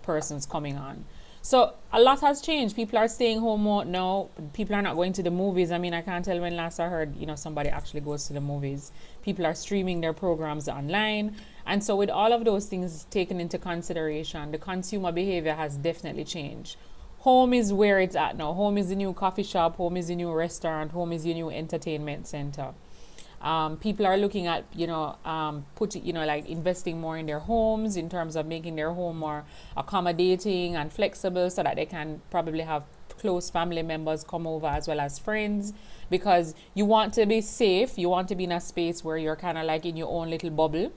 persons coming on. So a lot has changed. People are staying home more now. People are not going to the movies. I mean, I can't tell when last I heard, you know, somebody actually goes to the movies. People are streaming their programs online. And so with all of those things taken into consideration, the consumer behavior has definitely changed. Home is where it's at now. Home is the new coffee shop. Home is the new restaurant. Home is the new entertainment center. People are looking at, you know, like investing more in their homes in terms of making their home more accommodating and flexible so that they can probably have close family members come over as well as friends, because you want to be safe. You want to be in a space where you're kind of like in your own little bubble.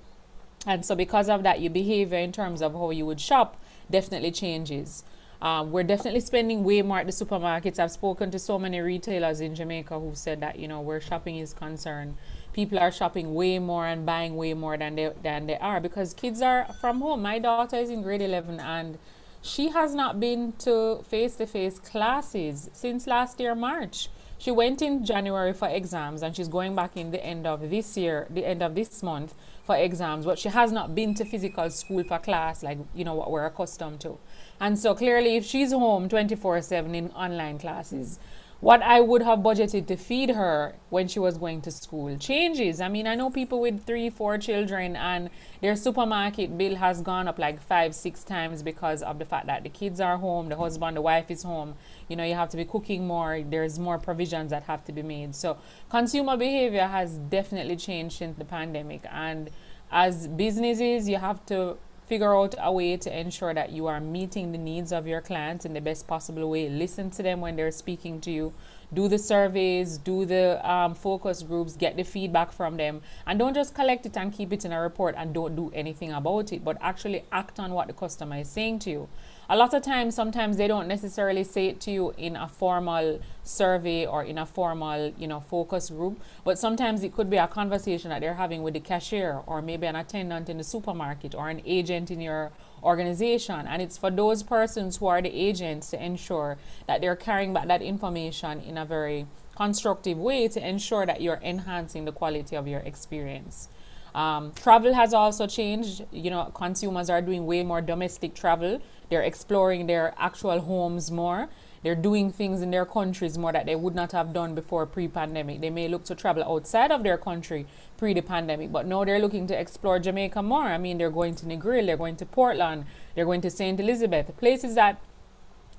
And so because of that, your behavior in terms of how you would shop definitely changes. We're definitely spending way more at the supermarkets. I've spoken to so many retailers in Jamaica who said that, you know, where shopping is concerned, people are shopping way more and buying way more than they are because kids are from home. My daughter is in grade 11 and she has not been to face-to-face classes since last year, March. She went in January for exams and she's going back in the end of this year, the end of this month for exams, but she has not been to physical school for class like, you know, what we're accustomed to. And so clearly if she's home 24/7 in online classes, what I would have budgeted to feed her when she was going to school changes. I mean, I know people with 3-4 children and their supermarket bill has gone up like 5-6 times because of the fact that the kids are home, the husband, the wife is home. You know, you have to be cooking more. There's more provisions that have to be made. So consumer behavior has definitely changed since the pandemic. And as businesses, you have to figure out a way to ensure that you are meeting the needs of your clients in the best possible way. Listen to them when they're speaking to you. Do the surveys, do the focus groups, get the feedback from them. And don't just collect it and keep it in a report and don't do anything about it, but actually act on what the customer is saying to you. A lot of times, sometimes they don't necessarily say it to you in a formal survey or in a formal, you know, focus group, but sometimes it could be a conversation that they're having with the cashier or maybe an attendant in the supermarket or an agent in your organization. And it's for those persons who are the agents to ensure that they're carrying back that information in a very constructive way to ensure that you're enhancing the quality of your experience. Travel has also changed. You know, consumers are doing way more domestic travel. They're exploring their actual homes more. They're doing things in their countries more that they would not have done before pre-pandemic. They may look to travel outside of their country pre the pandemic, but now they're looking to explore Jamaica more. I mean, they're going to Negril, they're going to Portland, they're going to St. Elizabeth, places that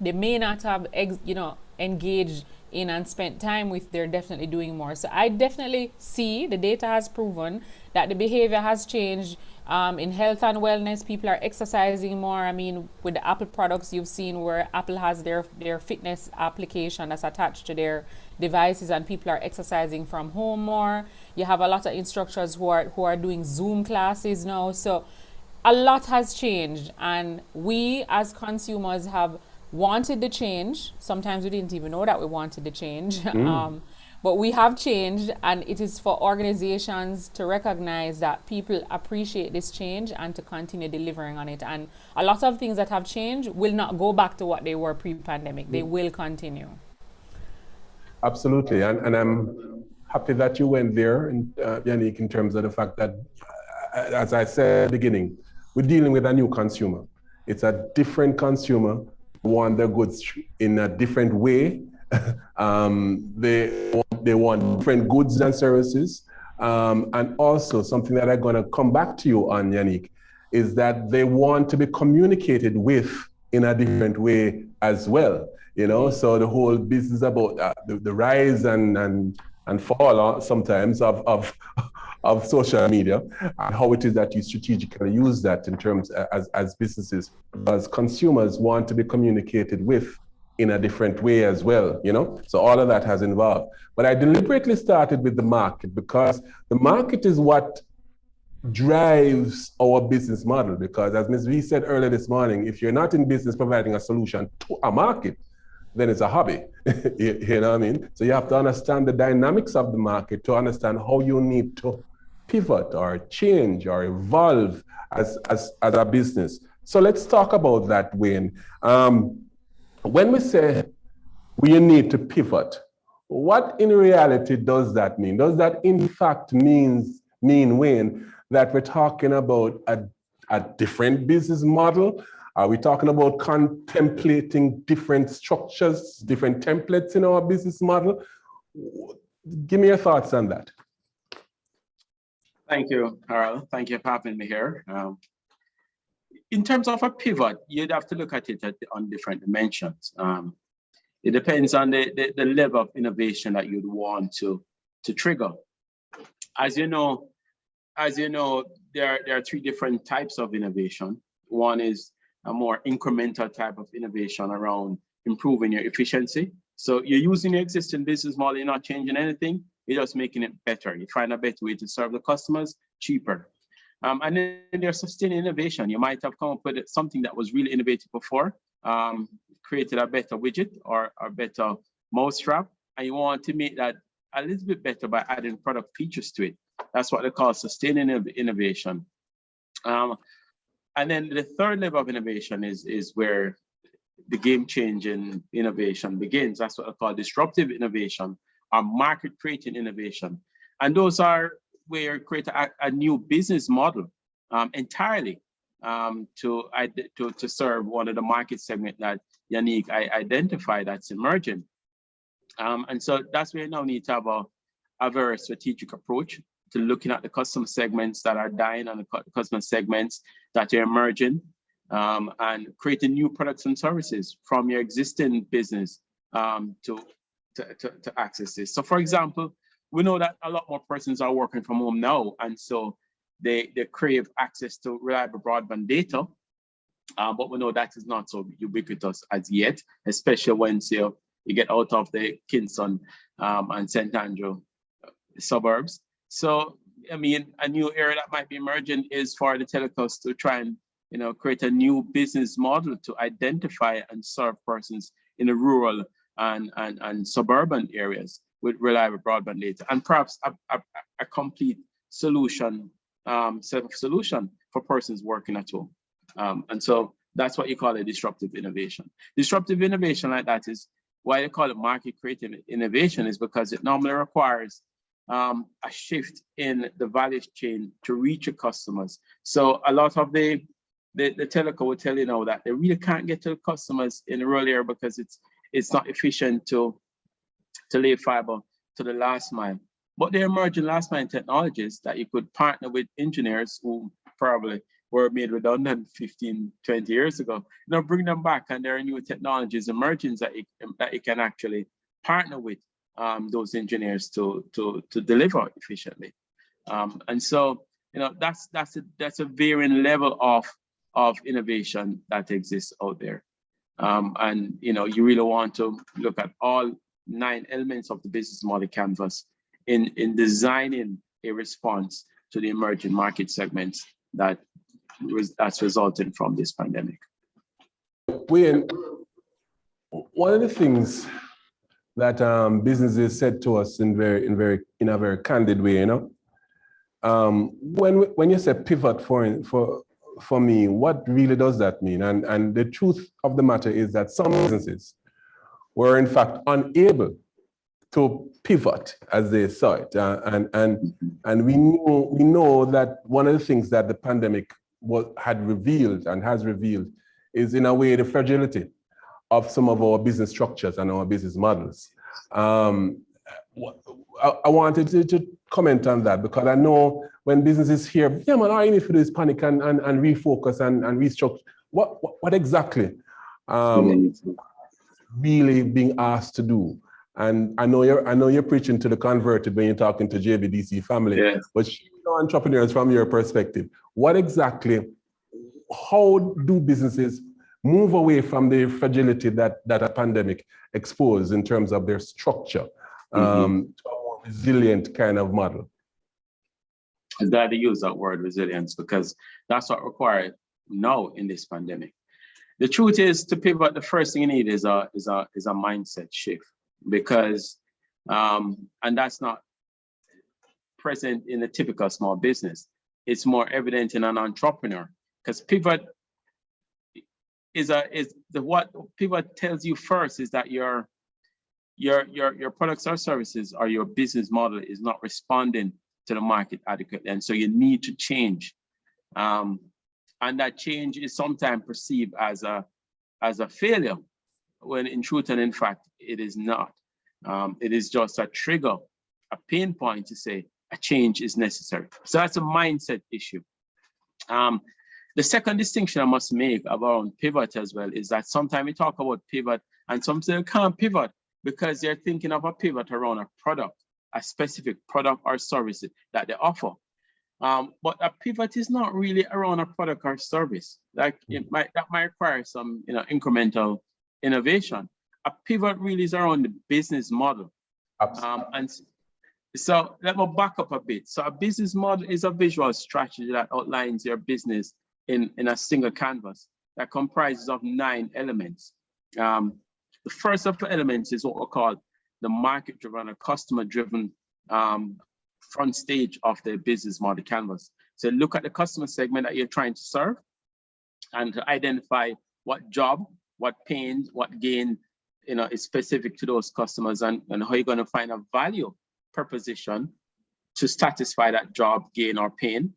they may not have, engaged in and spent time with. They're definitely doing more. So I definitely see the data has proven that the behavior has changed. In health and wellness, people are exercising more. I mean, with the Apple products, you've seen where Apple has their fitness application that's attached to their devices, and people are exercising from home more. You have a lot of instructors who are doing Zoom classes now. So a lot has changed, and we as consumers have wanted the change. Sometimes we didn't even know that we wanted the change. But we have changed, and it is for organizations to recognize that people appreciate this change and to continue delivering on it. And a lot of things that have changed will not go back to what they were pre-pandemic. They will continue. Absolutely. And I'm happy that you went there, Yannick, in terms of the fact that, as I said at the beginning, we're dealing with a new consumer. It's a different consumer who want their goods in a different way. They want different goods and services. And also something that I'm going to come back to you on, Yannick, is that they want to be communicated with in a different way as well. You know, so the whole business about the rise and fall sometimes of social media, and how it is that you strategically use that in terms as businesses, because consumers want to be communicated with in a different way as well, you know? So all of that has involved. But I deliberately started with the market because the market is what drives our business model. Because as Ms. V said earlier this morning, if you're not in business providing a solution to a market, then it's a hobby, you know what I mean? So you have to understand the dynamics of the market to understand how you need to pivot or change or evolve as a business. So let's talk about that, Wayne. When we say we need to pivot, what in reality does that mean? Does that in fact mean, Wayne, that we're talking about a different business model? Are we talking about contemplating different structures, different templates in our business model? Give me your thoughts on that. Thank you, Harold. Thank you for having me here. In terms of a pivot, you'd have to look at it on different dimensions. It depends on the level of innovation that you'd want to trigger. As you know, there are three different types of innovation. One is a more incremental type of innovation around improving your efficiency. So you're using your existing business model, you're not changing anything, you're just making it better. You find a better way to serve the customers cheaper. And then there's sustained innovation. You might have come up with something that was really innovative before, created a better widget or a better mousetrap, and you want to make that a little bit better by adding product features to it. That's what they call sustained innovation. And then the third level of innovation is where the game-changing innovation begins. That's what I call disruptive innovation or market-creating innovation. And those are where you create a new business model entirely to serve one of the market segment that Yannick identified that's emerging. And so that's where you now need to have a very strategic approach to looking at the customer segments that are dying and the customer segments that are emerging, and creating new products and services from your existing business to access this. So for example, we know that a lot more persons are working from home now, and so they crave access to reliable broadband data, but we know that is not so ubiquitous as yet, especially once you get out of the Kingston and St. Andrew suburbs. So, I mean, a new area that might be emerging is for the telecoms to try and, create a new business model to identify and serve persons in the rural and suburban areas with reliable broadband data, and perhaps a complete solution, set of solution for persons working at home. And so that's what you call a disruptive innovation. Disruptive innovation like that is why they call it market creating innovation, is because it normally requires a shift in the value chain to reach your customers. So a lot of the telco will tell you now that they really can't get to the customers in the rural area because it's not efficient to lay fiber to the last mile. But there are emerging last mile technologies that you could partner with engineers who probably were made redundant 15, 20 years ago. Now bring them back, and there are new technologies emerging that you can actually partner with those engineers to deliver efficiently. And so, that's a varying level of innovation that exists out there. And you really want to look at all 9 elements of the business model canvas in designing a response to the emerging market segments that's resulting from this pandemic. Wayne, one of the things that businesses said to us in a very candid way, when you say pivot for me, what really does that mean? And the truth of the matter is that some businesses were in fact unable to pivot as they saw it, and we know that one of the things that the pandemic had revealed and has revealed is, in a way, the fragility of some of our business structures and our business models. I wanted to comment on that, because I know when businesses hear, yeah man, all you need to do is panic and refocus and restructure. What exactly really being asked to do? And I know you're preaching to the converted when you're talking to JBDC family, yes. But entrepreneurs, from your perspective, what exactly, how do businesses move away from the fragility that a pandemic exposed in terms of their structure to a more resilient kind of model? I'm glad to use that word, resilience, because that's what required now in this pandemic. The truth is, to pivot, the first thing you need is a mindset shift, because and that's not present in a typical small business. It's more evident in an entrepreneur, because pivot what pivot tells you first is that your products or services or your business model is not responding to the market adequately, and so you need to change. And that change is sometimes perceived as a failure, when in truth and in fact it is not. It is just a trigger, a pain point to say a change is necessary. So that's a mindset issue. The second distinction I must make about pivot as well is that sometimes we talk about pivot and some say can't pivot because they're thinking of a pivot around a product, a specific product or service that they offer. But a pivot is not really around a product or service. Like that might require some incremental innovation. A pivot really is around the business model. And so let me back up a bit. So a business model is a visual strategy that outlines your business in a single canvas that comprises of 9 elements. The first of the elements is what we call the market-driven or customer-driven front stage of the business model canvas. So look at the customer segment that you're trying to serve and to identify what job, what pain, what gain is specific to those customers, and how you're going to find a value proposition to satisfy that job, gain, or pain.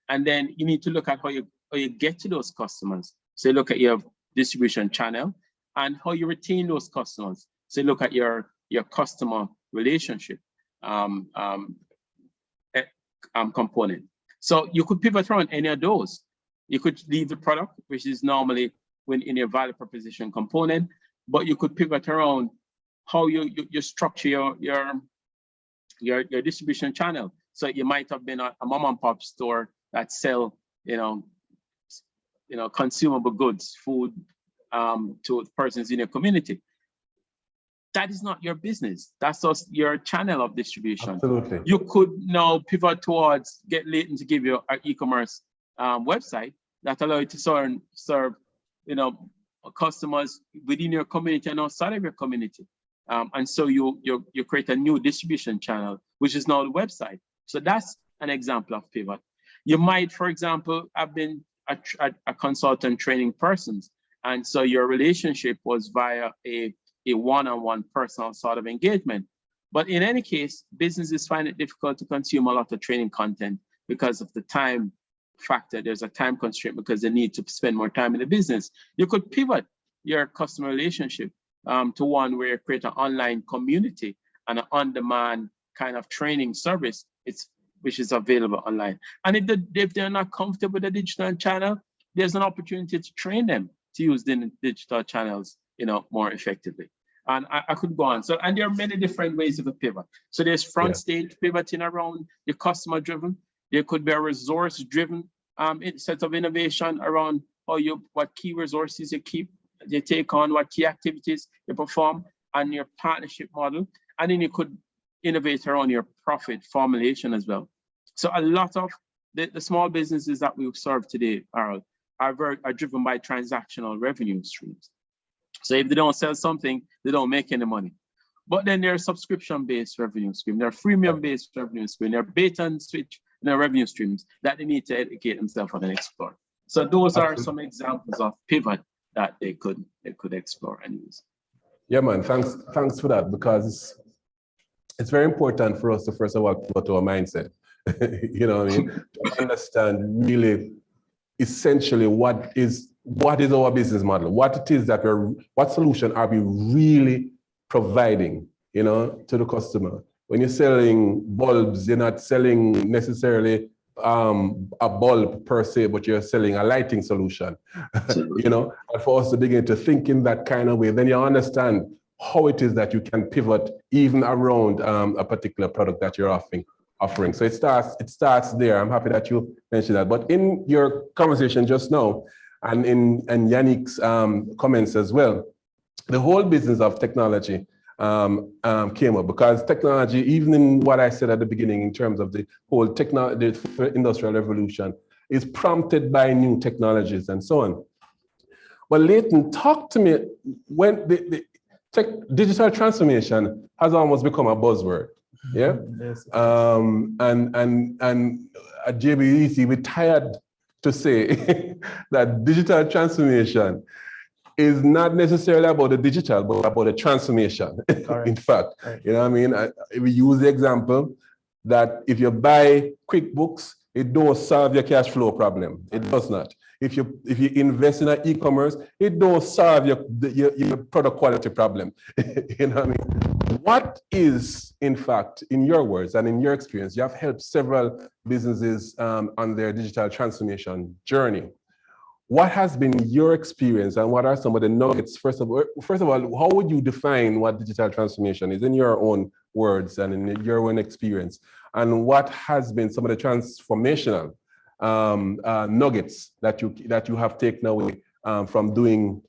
And then you need to look at how you get to those customers. So you look at your distribution channel and how you retain those customers. So you look at your customer relationship component. So you could pivot around any of those. You could leave the product, which is normally in your value proposition component, but you could pivot around how you structure your distribution channel. So you might have been a mom and pop store that sell consumable goods, food to persons in your community. That is not your business. That's just your channel of distribution. Absolutely. You could now pivot towards get Leighton to give you an e-commerce website that allow you to serve customers within your community and outside of your community. And so you create a new distribution channel, which is now the website. So that's an example of pivot. You might, for example, have been a consultant training persons, and so your relationship was via a one-on-one personal sort of engagement. But in any case, businesses find it difficult to consume a lot of training content because of the time factor. There's a time constraint because they need to spend more time in the business. You could pivot your customer relationship to one where you create an online community and an on-demand kind of training service, which is available online. And if they're not comfortable with the digital channel, there's an opportunity to train them to use the digital channels, more effectively. And I could go on. So, and there are many different ways of a pivot. So there's front stage pivoting around the customer driven. There could be a resource driven set of innovation around what key resources you take on, what key activities you perform, and your partnership model. And then you could innovate around your profit formulation as well. So a lot of the small businesses that we serve today are driven by transactional revenue streams. So if they don't sell something, they don't make any money. But then there are subscription-based revenue streams, there are freemium-based revenue streams, there are bait and switch revenue streams that they need to educate themselves on and explore. So those are some examples of pivot that they could explore and use. Yeah, man, thanks for that, because it's very important for us to first of all put our mindset. You know what I mean? To understand really essentially what is our business model, what it is that what solution are we really providing, to the customer. When you're selling bulbs, you're not selling necessarily a bulb per se, but you're selling a lighting solution. And for us to begin to think in that kind of way, then you understand how it is that you can pivot even around a particular product that you're offering. So it starts there. I'm happy that you mentioned that. But in your conversation just now, and in Yannick's comments as well, the whole business of technology came up, because technology, even in what I said at the beginning in terms of the whole the industrial revolution, is prompted by new technologies and so on. But Leighton, talk to me, when the digital transformation has almost become a buzzword. Yeah. Yes. And at JBDC, we're tired to say that digital transformation is not necessarily about the digital, but about the transformation. In fact, you know what I mean? We use the example that if you buy QuickBooks, it don't solve your cash flow problem. It does not. If you invest in an e-commerce, it don't solve your product quality problem. You know what I mean? What is, in fact, in your words and in your experience, you have helped several businesses on their digital transformation journey. What has been your experience, and what are some of the nuggets? First of all, how would you define what digital transformation is in your own words and in your own experience? And what has been some of the transformational nuggets that you have taken away from doing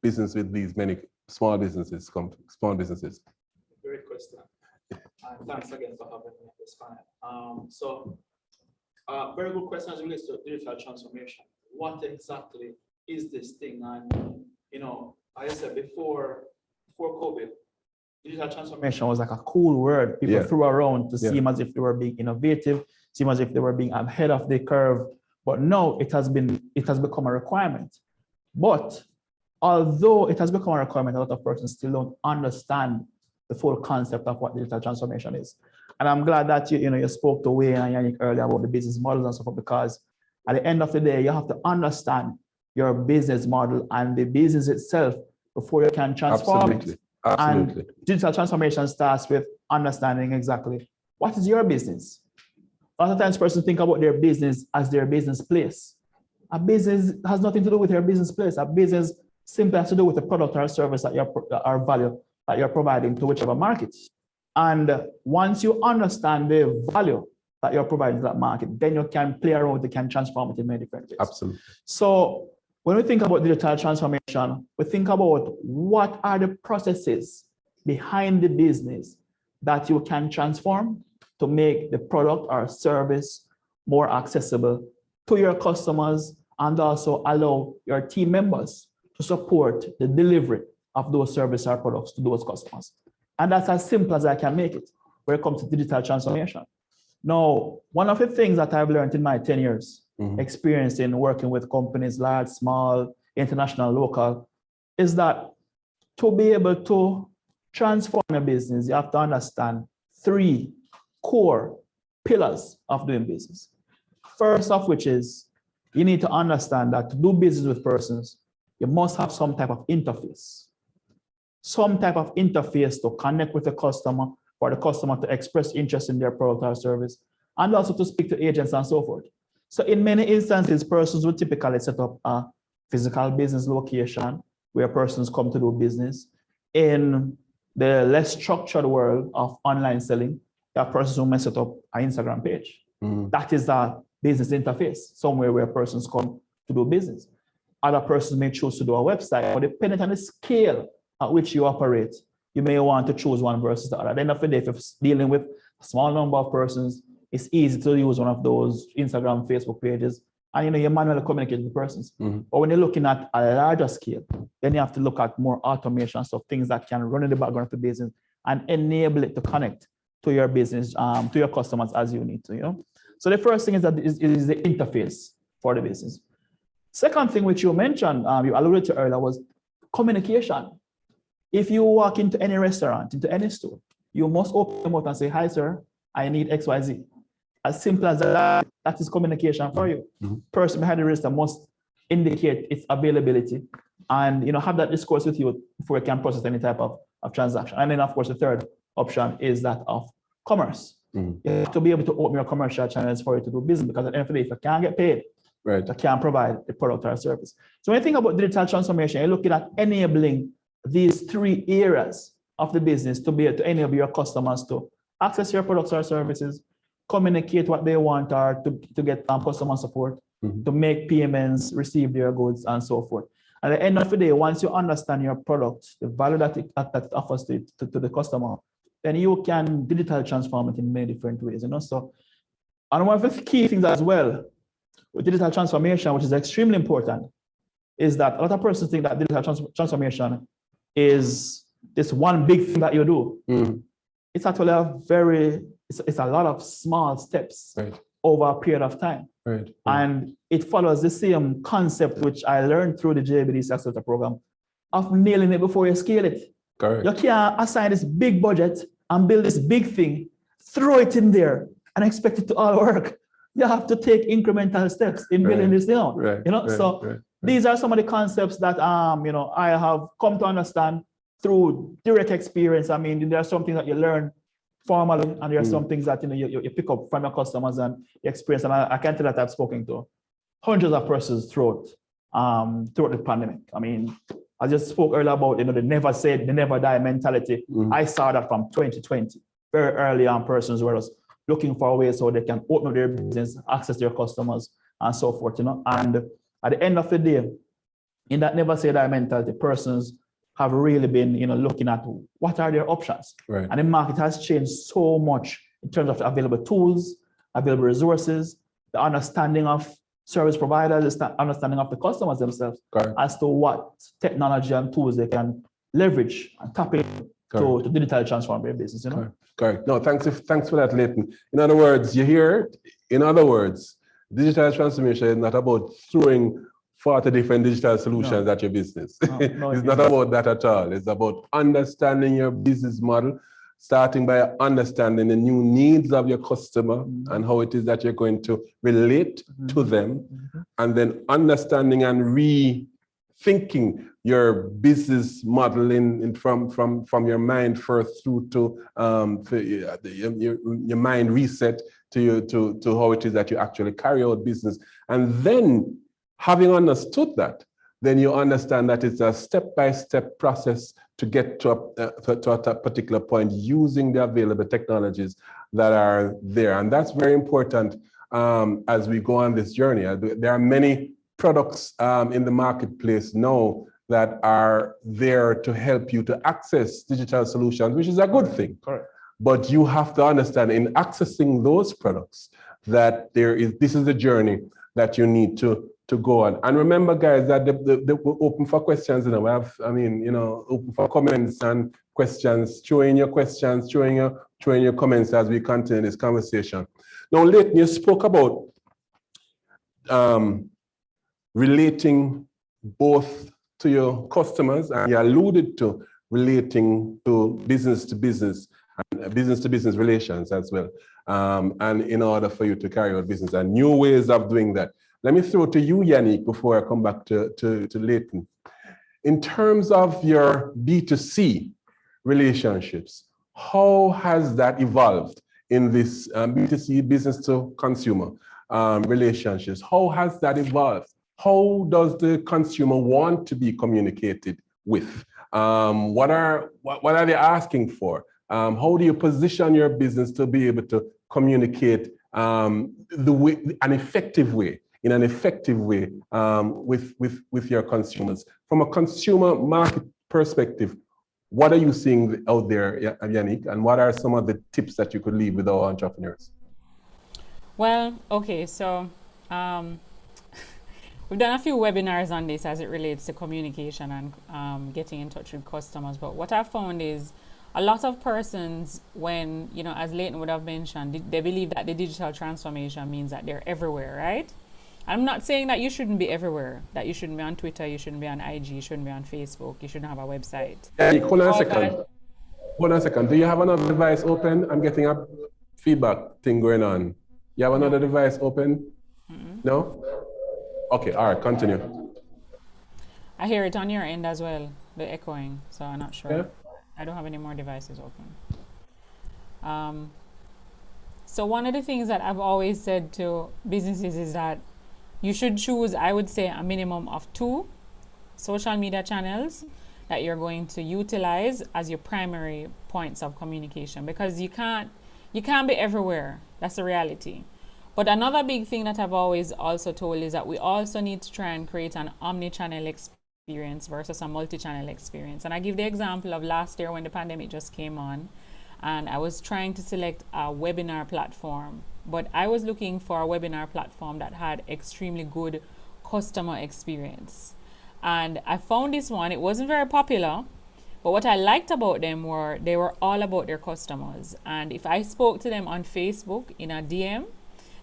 business with these many small businesses? Great question. Thanks again for having me at this panel. So, very good question as it relates to digital transformation. What exactly is this thing? And as I said before COVID, digital transformation was like a cool word people threw around to seem as if they were being innovative, seem as if they were being ahead of the curve. But no, it has become a requirement. But although it has become a requirement, a lot of persons still don't understand the full concept of what digital transformation is. And I'm glad that you spoke to Wayne and Yannick earlier about the business models and so forth, because at the end of the day, you have to understand your business model and the business itself before you can transform it. Absolutely. And digital transformation starts with understanding exactly what is your business. A lot of times persons think about their business as their business place. A business has nothing to do with your business place. A business simply has to do with the product or service that or value that you're providing to whichever market. And once you understand the value that you're providing to that market, then you can play around with it, can transform it in many different ways. Absolutely. So when we think about digital transformation, we think about what are the processes behind the business that you can transform to make the product or service more accessible to your customers, and also allow your team members to support the delivery of those services or products to those customers. And that's as simple as I can make it when it comes to digital transformation. Now, one of the things that I've learned in my 10 years experience in working with companies, large, small, international, local, is that to be able to transform your business, you have to understand 3 core pillars of doing business. First of which is you need to understand that to do business with persons, you must have some type of interface. Some type of interface to connect with the customer, for the customer to express interest in their product or service, and also to speak to agents and so forth. So in many instances, persons will typically set up a physical business location where persons come to do business. In the less structured world of online selling, there are persons who may set up an Instagram page. That is the business interface, somewhere where persons come to do business. Other persons may choose to do a website, but depending on the scale at which you operate, you may want to choose one versus the other. At the end of the day, if you're dealing with a small number of persons, it's easy to use one of those Instagram, Facebook pages, and you manually communicate with persons. But when you're looking at a larger scale, then you have to look at more automation, so things that can run in the background of the business and enable it to connect to your business, to your customers as you need to. So the first thing is that it is the interface for the business. Second thing, which you mentioned, you alluded to earlier, was communication. If you walk into any restaurant, into any store, you must open your mouth and say, "Hi, sir, I need XYZ." As simple as that, that is communication for you. Person behind the register must indicate its availability and have that discourse with you before you can process any type of transaction. And then, of course, the third option is that of commerce. You have to be able to open your commercial channels for you to do business, because at the end of the day, if you can't get paid, you can't provide the product or service. So when you think about digital transformation, you're looking at enabling these 3 areas of the business to be able to enable your customers to access your products or services, communicate what they want, or to get customer support, to make payments, receive their goods, and so forth. At the end of the day, once you understand your product, the value that it offers to the customer, then you can digital transform it in many different ways. So, and one of the key things as well with digital transformation, which is extremely important, is that a lot of persons think that digital transformation is this one big thing that you do. It's actually it's a lot of small steps over a period of time. And it follows the same concept which I learned through the JBDC Accelerator program of nailing it before you scale it. You can't assign this big budget and build this big thing, throw it in there and expect it to all work. You have to take incremental steps in building this down. These are some of the concepts that I have come to understand through direct experience. I mean, there are some things that you learn formally, and there are some things that you pick up from your customers and experience. And I can tell that I've spoken to hundreds of persons throughout the pandemic. I mean, I just spoke earlier about the never say, the never die mentality. I saw that from 2020, very early on. Persons were just looking for ways so they can open up their business, access their customers, and so forth. And at the end of the day, in that never say die mentality, persons have really been looking at what are their options. And the market has changed so much in terms of the available tools, available resources, the understanding of service providers, the understanding of the customers themselves, as to what technology and tools they can leverage and tap into to digitally transform their business. Correct. No, thanks for that, Leighton. In other words, digital transformation is not about throwing 40 different digital solutions at your business. It's not about that at all. It's about understanding your business model, starting by understanding the new needs of your customer and how it is that you're going to relate to them, and then understanding and rethinking your business model from your mind first through to your mind reset to how it is that you actually carry out business. And then, having understood that, then you understand that it's a step-by-step process to get to a particular point using the available technologies that are there. And that's very important as we go on this journey. There are many products in the marketplace now that are there to help you to access digital solutions, which is a good thing. But you have to understand in accessing those products that this is the journey that you need to go on. And remember, guys, that we're open for questions. Open for comments and questions. Throw in your questions, throw in your comments as we continue this conversation. Now, Leighton, you spoke about relating both to your customers, and you alluded to relating to business and business to business relations as well. And in order for you to carry out business and new ways of doing that. Let me throw to you, Yannick, before I come back to Leighton. In terms of your B2C relationships, how has that evolved in this B2C, business to consumer relationships? How has that evolved? How does the consumer want to be communicated with? What are they asking for? How do you position your business to be able to communicate in an effective way with your consumers? From a consumer market perspective, what are you seeing out there, Yannick, and what are some of the tips that you could leave with our entrepreneurs? Well, okay, so we've done a few webinars on this as it relates to communication and getting in touch with customers. But what I found is a lot of persons, when, you know, as Leighton would have mentioned, they believe that the digital transformation means that they're everywhere, right? I'm not saying that you shouldn't be everywhere, that you shouldn't be on Twitter, you shouldn't be on IG, you shouldn't be on Facebook, you shouldn't have a website. Hold on a second. Hold on a second. Do you have another device open? I'm getting a feedback thing going on. You have another device open? No? Okay, all right, continue. I hear it on your end as well, the echoing, so I'm not sure. Yeah. I don't have any more devices open. So one of the things that I've always said to businesses is that you should choose, I would say, a minimum of 2 social media channels that you're going to utilize as your primary points of communication, because you can't be everywhere. That's the reality. But another big thing that I've always also told is that we also need to try and create an omni-channel experience versus a multi-channel experience. And I give the example of last year when the pandemic just came on, and I was trying to select a webinar platform, but I was looking for a webinar platform that had extremely good customer experience. And I found this one. It wasn't very popular, but what I liked about them were they were all about their customers. And if I spoke to them on Facebook in a DM,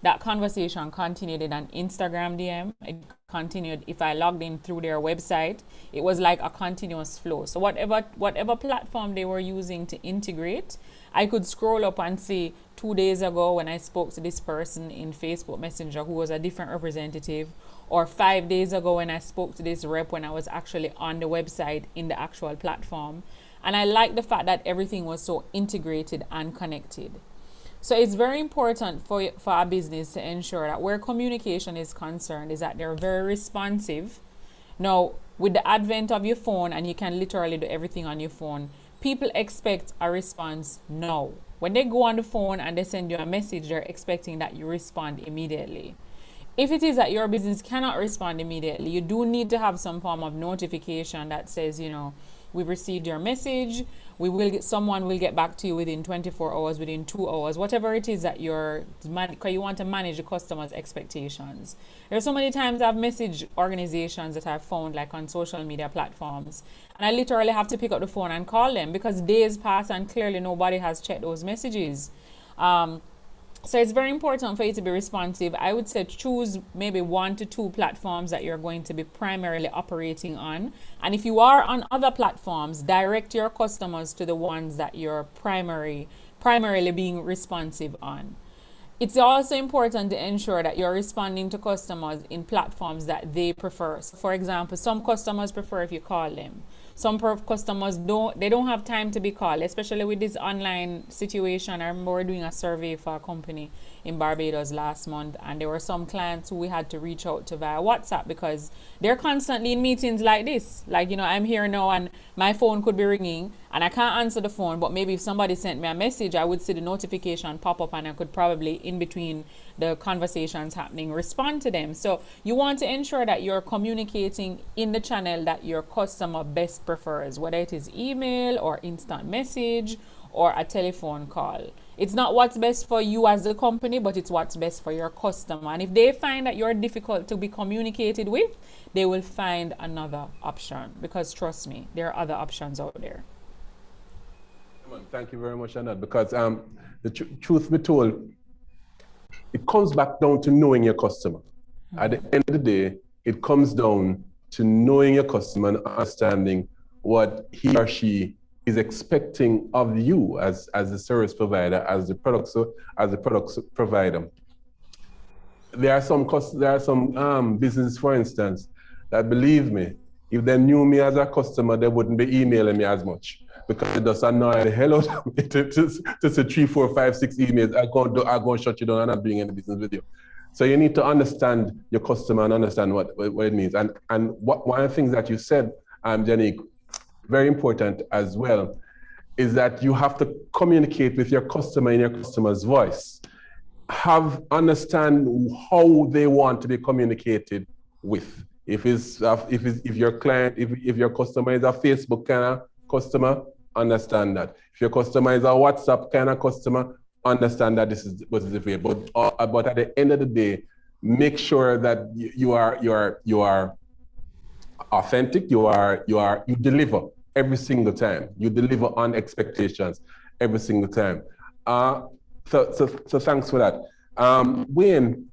that conversation continued in an Instagram DM. It continued if I logged in through their website. It was like a continuous flow. So whatever platform they were using to integrate, I could scroll up and see 2 days ago when I spoke to this person in Facebook Messenger who was a different representative, or 5 days ago when I spoke to this rep when I was actually on the website in the actual platform. And I like the fact that everything was so integrated and connected. So it's very important for our business to ensure that where communication is concerned is that they're very responsive. Now, with the advent of your phone, and you can literally do everything on your phone, people expect a response now. When they go on the phone and they send you a message, they're expecting that you respond immediately. If it is that your business cannot respond immediately, you do need to have some form of notification that says, you know, we've received your message. Someone will get back to you within 24 hours, within 2 hours, whatever it is that you want to manage the customer's expectations. There's so many times I've messaged organizations that I've found, like on social media platforms, and I literally have to pick up the phone and call them because days pass and clearly nobody has checked those messages. So it's very important for you to be responsive. I would say choose maybe 1 to 2 platforms that you're going to be primarily operating on. And if you are on other platforms, direct your customers to the ones that you're primarily being responsive on. It's also important to ensure that you're responding to customers in platforms that they prefer. So for example, some customers prefer if you call them. Some customers don't have time to be called, especially with this online situation. I remember we were doing a survey for a company in Barbados last month, and there were some clients who we had to reach out to via WhatsApp because they're constantly in meetings like this. Like, you know, I'm here now and my phone could be ringing and I can't answer the phone, but maybe if somebody sent me a message, I would see the notification pop up and I could probably, in between the conversations happening, respond to them. So you want to ensure that you're communicating in the channel that your customer best prefers, whether it is email or instant message or a telephone call. It's not what's best for you as a company, but it's what's best for your customer. And if they find that you're difficult to be communicated with, they will find another option, because trust me, there are other options out there. Thank you very much, Annette, because the truth be told, it comes back down to knowing your customer. At the end of the day, it comes down to knowing your customer and understanding what he or she is expecting of you as the service provider, as the product provider. There are some businesses, for instance, that, believe me, if they knew me as a customer, they wouldn't be emailing me as much, because it does annoy the hell out of me to say 3, 4, 5, 6 emails. I'm going to shut you down and not doing any business with you. So you need to understand your customer and understand what it means. And one of the things that you said, Yannick, very important as well, is that you have to communicate with your customer in your customer's voice. Understand how they want to be communicated with. If your client, if your customer is a Facebook kind of customer, understand that. If your customer is a WhatsApp kind of customer, understand that this is what is available. But at the end of the day, make sure that you are authentic. You deliver every single time. You deliver on expectations every single time. So thanks for that. Wayne,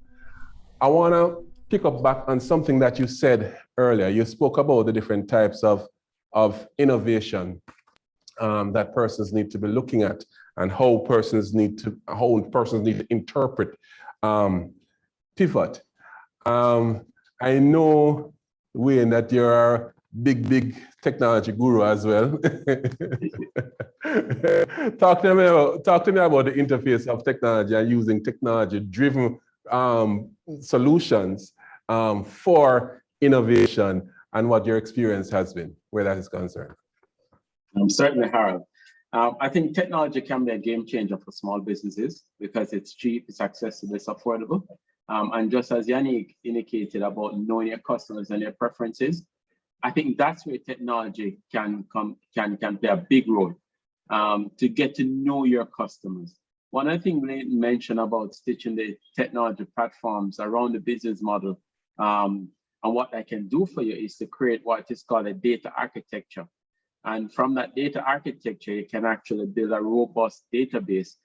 I want to pick up back on something that you said earlier. You spoke about the different types of innovation that persons need to be looking at, and how persons need to interpret pivot. I know, Wayne, that you're a big technology guru as well. Talk to me about the interface of technology and using technology-driven solutions for innovation, and what your experience has been where that is concerned. Certainly, Harold. I think technology can be a game changer for small businesses because it's cheap, it's accessible, it's affordable. And just as Yannick indicated about knowing your customers and their preferences, I think that's where technology can play a big role to get to know your customers. One other thing Leighton mentioned about stitching the technology platforms around the business model, and what I can do for you is to create what is called a data architecture. And from that data architecture, you can actually build a robust database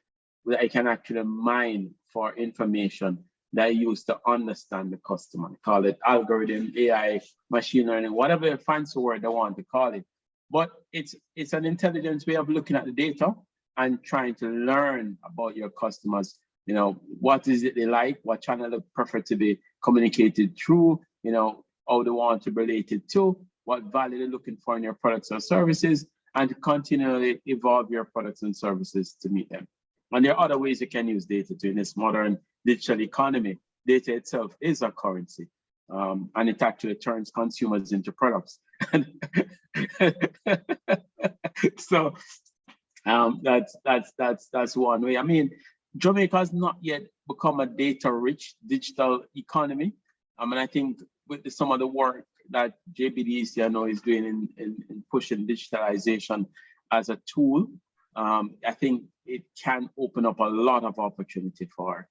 that I can actually mine for information that I use to understand the customer. Call it algorithm, AI, machine learning, whatever fancy word they want to call it. But it's an intelligent way of looking at the data and trying to learn about your customers. You know, what is it they like, what channel they prefer to be communicated through, you know, how they want to be related to, what value they're looking for in your products or services, and to continually evolve your products and services to meet them. And there are other ways you can use data in this modern digital economy. Data itself is a currency, and it actually turns consumers into products. So that's one way. I mean, Jamaica has not yet become a data-rich digital economy. I mean, I think with some of the work that JBDC I know is doing in pushing digitalization as a tool, I think it can open up a lot of opportunity for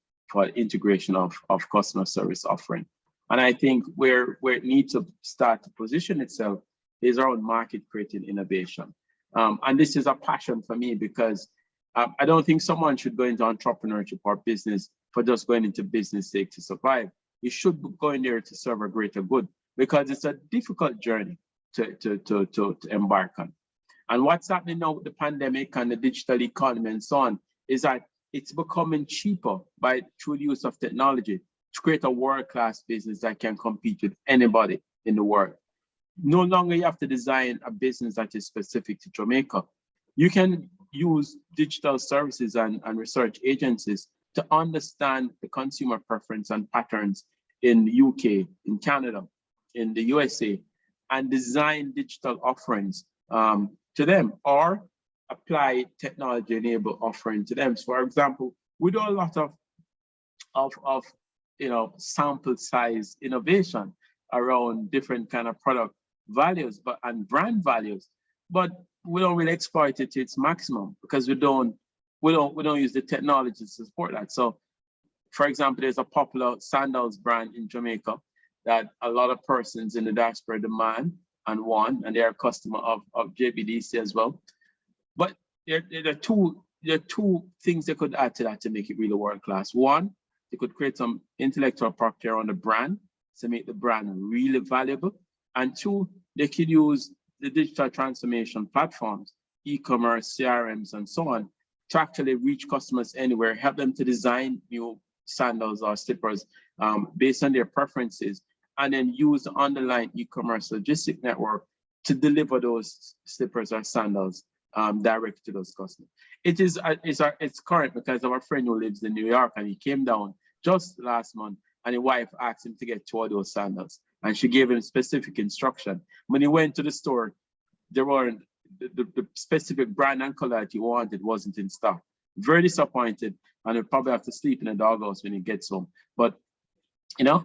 integration of customer service offering. And I think where it needs to start to position itself is around market creating innovation. And this is a passion for me because I don't think someone should go into entrepreneurship or business for just going into business sake to survive. You should go in there to serve a greater good, because it's a difficult journey to embark on. And what's happening now with the pandemic and the digital economy and so on is that it's becoming cheaper through the use of technology to create a world-class business that can compete with anybody in the world. No longer you have to design a business that is specific to Jamaica. You can use digital services and research agencies to understand the consumer preference and patterns in the UK, in Canada, in the USA, and design digital offerings to them, or apply technology-enabled offering to them. So, for example, we do a lot of sample size innovation around different kind of product values and brand values, but we don't really exploit it to its maximum because we don't use the technology to support that. So, for example, there's a popular sandals brand in Jamaica that a lot of persons in the diaspora demand and want, and they're a customer of JBDC as well. But there are two things they could add to that to make it really world class. One, they could create some intellectual property around the brand to make the brand really valuable. And two, they could use the digital transformation platforms e-commerce, CRMs, and so on, to actually reach customers anywhere, help them to design new sandals or slippers based on their preferences, and then use the underlying e-commerce logistic network to deliver those slippers or sandals direct to those customers. It's current because of a friend who lives in New York, and he came down just last month, and his wife asked him to get 2 of those sandals, and she gave him specific instruction. When he went to the store, there weren't the specific brand and color that he wanted wasn't in stock. Very disappointed, and he'll probably have to sleep in the doghouse when he gets home. But you know,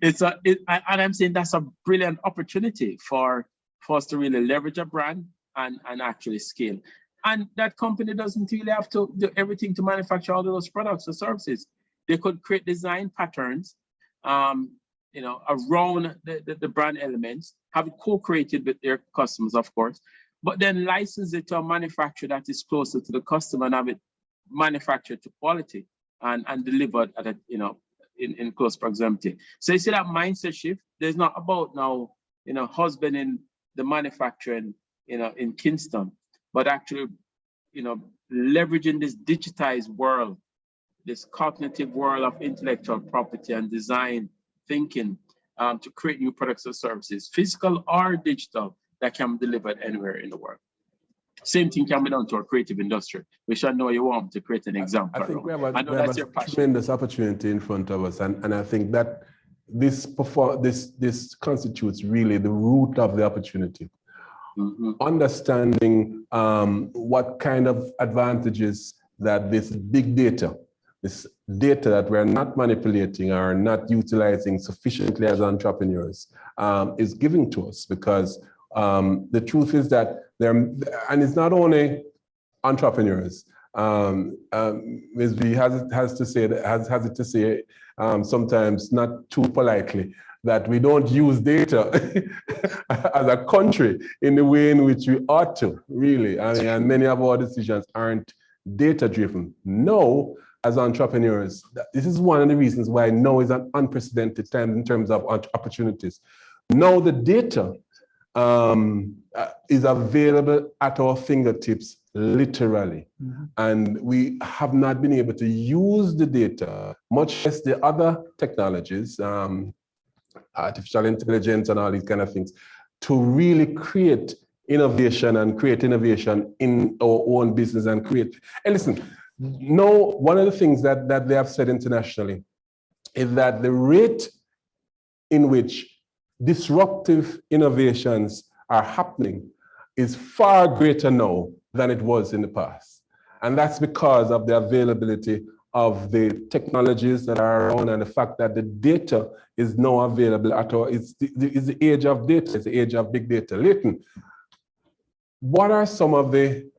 and I'm saying that's a brilliant opportunity for us to really leverage a brand and actually scale. And that company doesn't really have to do everything to manufacture all of those products or services. They could create design patterns, you know, around the brand elements, have it co-created with their customers, of course, but then license it to a manufacturer that is closer to the customer and have it manufactured to quality and delivered at a, you know, in close proximity. So you see that mindset shift. There's not about now, you know, husbanding the manufacturing, you know, in Kingston, but actually, you know, leveraging this digitized world, this cognitive world of intellectual property and design thinking to create new products or services, physical or digital, that can be delivered anywhere in the world. Same thing can be done to a creative industry, which I know you want to create an example. I think we have a your tremendous opportunity in front of us, and I think that this constitutes really the root of the opportunity. Mm-hmm. Understanding what kind of advantages that this big data, this data that we're not manipulating or not utilizing sufficiently as entrepreneurs is giving to us, because the truth is that and it's not only entrepreneurs. Ms. B has it to say sometimes, not too politely, that we don't use data as a country in the way in which we ought to, really. And many of our decisions aren't data-driven. No, as entrepreneurs, this is one of the reasons why now is an unprecedented time in terms of opportunities. Now the data is available at our fingertips, literally. Mm-hmm. And we have not been able to use the data, much less the other technologies, artificial intelligence and all these kind of things, to really create innovation in our own business and create. And listen, no, one of the things that they have said internationally is that the rate in which disruptive innovations are happening is far greater now than it was in the past. And that's because of the availability of the technologies that are around and the fact that the data is now available at all. It's the age of data, it's the age of big data. Leighton, what are some of the,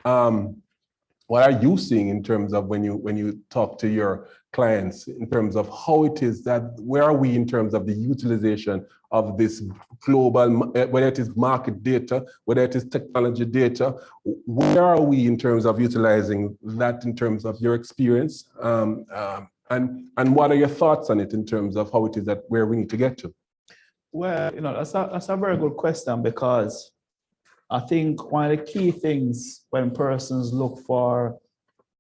what are you seeing in terms of when you talk to your clients in terms of how it is that, where are we in terms of the utilization of this global, whether it is market data, whether it is technology data, where are we in terms of utilizing that in terms of your experience? And what are your thoughts on it in terms of how it is that where we need to get to? Well, you know, that's a very good question, because I think one of the key things when persons look for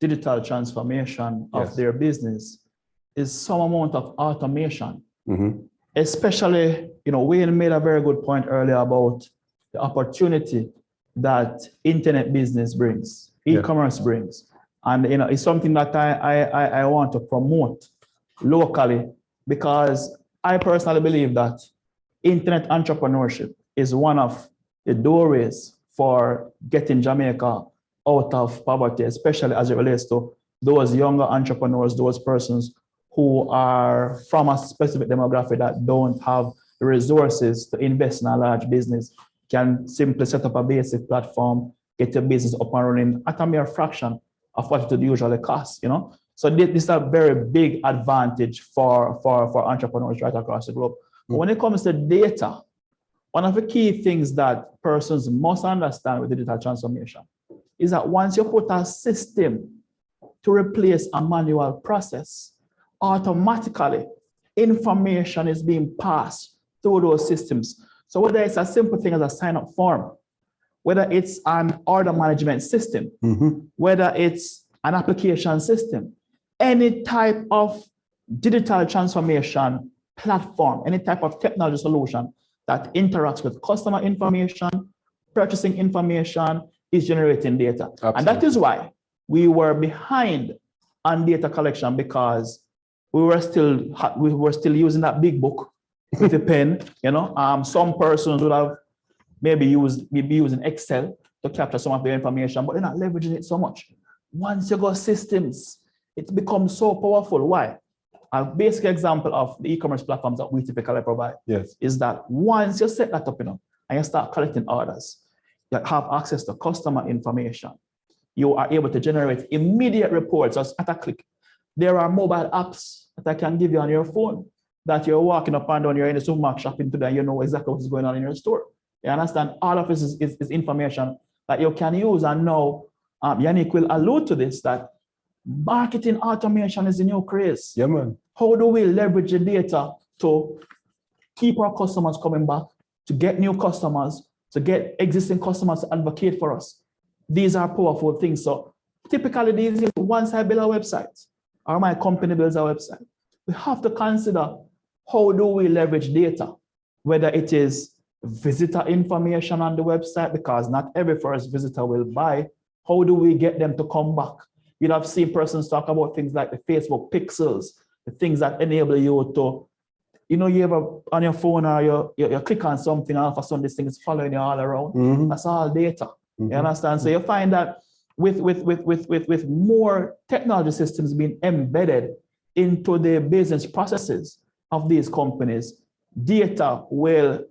digital transformation of their business is some amount of automation. Mm-hmm. Especially, you know, Wayne made a very good point earlier about the opportunity that internet business brings, e-commerce brings. And, you know, it's something that I want to promote locally, because I personally believe that internet entrepreneurship is one of the doorways for getting Jamaica out of poverty, especially as it relates to those younger entrepreneurs, those persons who are from a specific demographic that don't have the resources to invest in a large business, can simply set up a basic platform, get your business up and running at a mere fraction of what it would usually cost, you know? So this is a very big advantage for entrepreneurs right across the globe. Mm-hmm. But when it comes to data, one of the key things that persons must understand with digital transformation is that once you put a system to replace a manual process, automatically information is being passed through those systems. So whether it's a simple thing as a sign-up form, whether it's an order management system, whether it's an application system, any type of digital transformation platform, any type of technology solution that interacts with customer information, purchasing information is generating data. Absolutely. And that is why we were behind on data collection, because we were still using that big book with a pen. Some persons would have maybe using Excel to capture some of their information, but they're not leveraging it so much. Once you go systems, it becomes so powerful. Why? A basic example of the e-commerce platforms that we typically provide is that once you set that up, and you start collecting orders, you have access to customer information. You are able to generate immediate reports just at a click. There are mobile apps that I can give you on your phone that you're walking up and down, you're in the supermarket shopping today, you know exactly what's going on in your store. You understand? All of this is information that you can use. And now, Yannick will allude to this, that marketing automation is the new craze. Yeah, man. How do we leverage the data to keep our customers coming back, to get new customers, to get existing customers to advocate for us? These are powerful things. So typically these, once I build a website or my company builds a website, we have to consider how do we leverage data, whether it is visitor information on the website, because not every first visitor will buy. How do we get them to come back? You'll have seen persons talk about things like the Facebook pixels, the things that enable you to, you ever on your phone or you click on something, and all of a sudden this thing is following you all around. That's all data. You understand? So you find that with more technology systems being embedded into the business processes of these companies, data will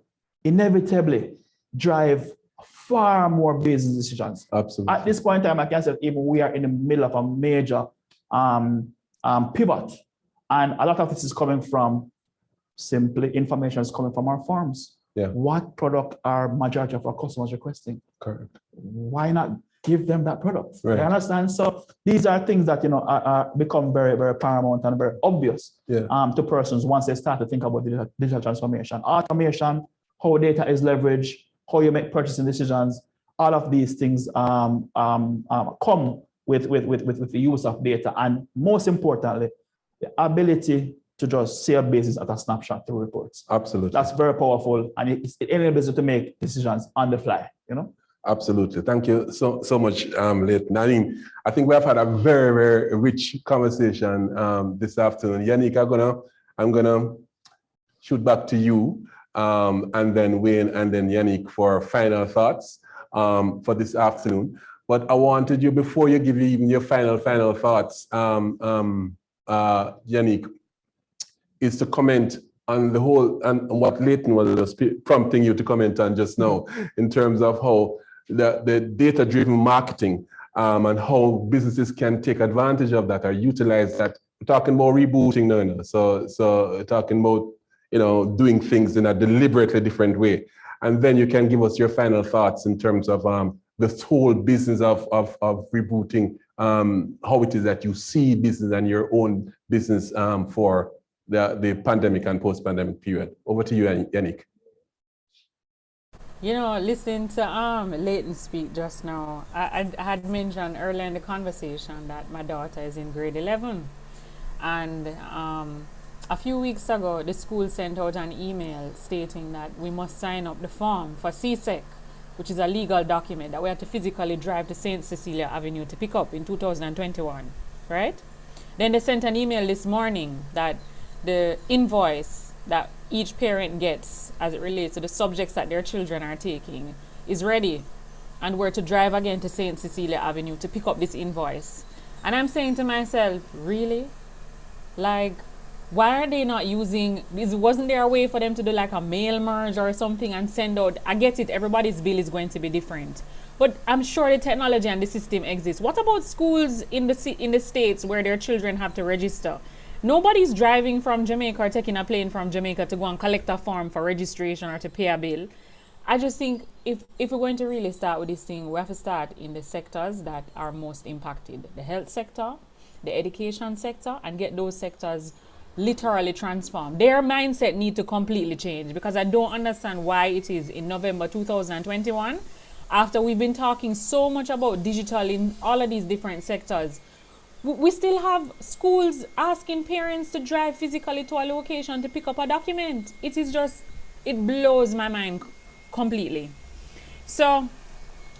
inevitably drive far more business decisions. Absolutely. At this point in time, I can say even we are in the middle of a major pivot, and a lot of this is coming from simply information is coming from our farms. Yeah. What product are majority of our customers requesting? Correct. Why not give them that product? Right. You understand? So these are things that are become very, very paramount and very obvious to persons once they start to think about digital transformation, automation, how data is leveraged, how you make purchasing decisions. All of these things come with the use of data, and most importantly, the ability to just see a business at a snapshot through reports. Absolutely. That's very powerful, and it enables you to make decisions on the fly, Absolutely. Thank you so much, Leighton. I think we have had a very, very rich conversation this afternoon. Yannick, I'm gonna shoot back to you, and then Wayne, and then Yannick for final thoughts for this afternoon. But I wanted you, before you give even your final thoughts, Yannick, is to comment on the whole, and what Leighton was prompting you to comment on just now, in terms of how the data-driven marketing and how businesses can take advantage of that or utilize that. We're talking about rebooting now, so talking about doing things in a deliberately different way, and then you can give us your final thoughts in terms of the whole business of rebooting, how it is that you see business and your own business for the pandemic and post-pandemic period. Over to you, Yannick. Listening to Leighton speak just now, I had mentioned earlier in the conversation that my daughter is in grade 11. And a few weeks ago, the school sent out an email stating that we must sign up the form for CSEC, which is a legal document that we have to physically drive to St. Cecilia Avenue to pick up in 2021, right? Then they sent an email this morning that the invoice that each parent gets as it relates to the subjects that their children are taking is ready, and we're to drive again to St. Cecilia Avenue to pick up this invoice. And I'm saying to myself, really? Like, why are they not using, wasn't there a way for them to do like a mail merge or something and send out? I get it, everybody's bill is going to be different, but I'm sure the technology and the system exists. What about schools in the States where their children have to register? Nobody's driving from Jamaica or taking a plane from Jamaica to go and collect a form for registration or to pay a bill. I just think if we're going to really start with this thing, we have to start in the sectors that are most impacted. The health sector, the education sector, and get those sectors literally transformed. Their mindset need to completely change, because I don't understand why it is in November 2021 after we've been talking so much about digital in all of these different sectors, we still have schools asking parents to drive physically to a location to pick up a document. It is just, it blows my mind completely. So,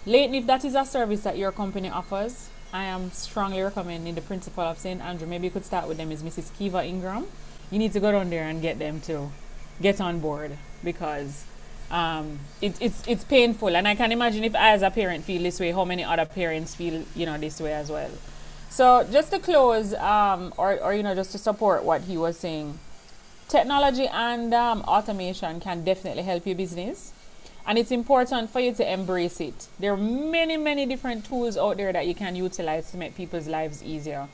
Leighton, if that is a service that your company offers, I am strongly recommending the principal of St. Andrew. Maybe you could start with them, is Mrs. Kiva Ingram. You need to go down there and get them to get on board, because it's painful. And I can imagine if I as a parent feel this way, how many other parents feel, this way as well. So just to close, or just to support what he was saying, technology and automation can definitely help your business. And it's important for you to embrace it. There are many, many different tools out there that you can utilize to make people's lives easier.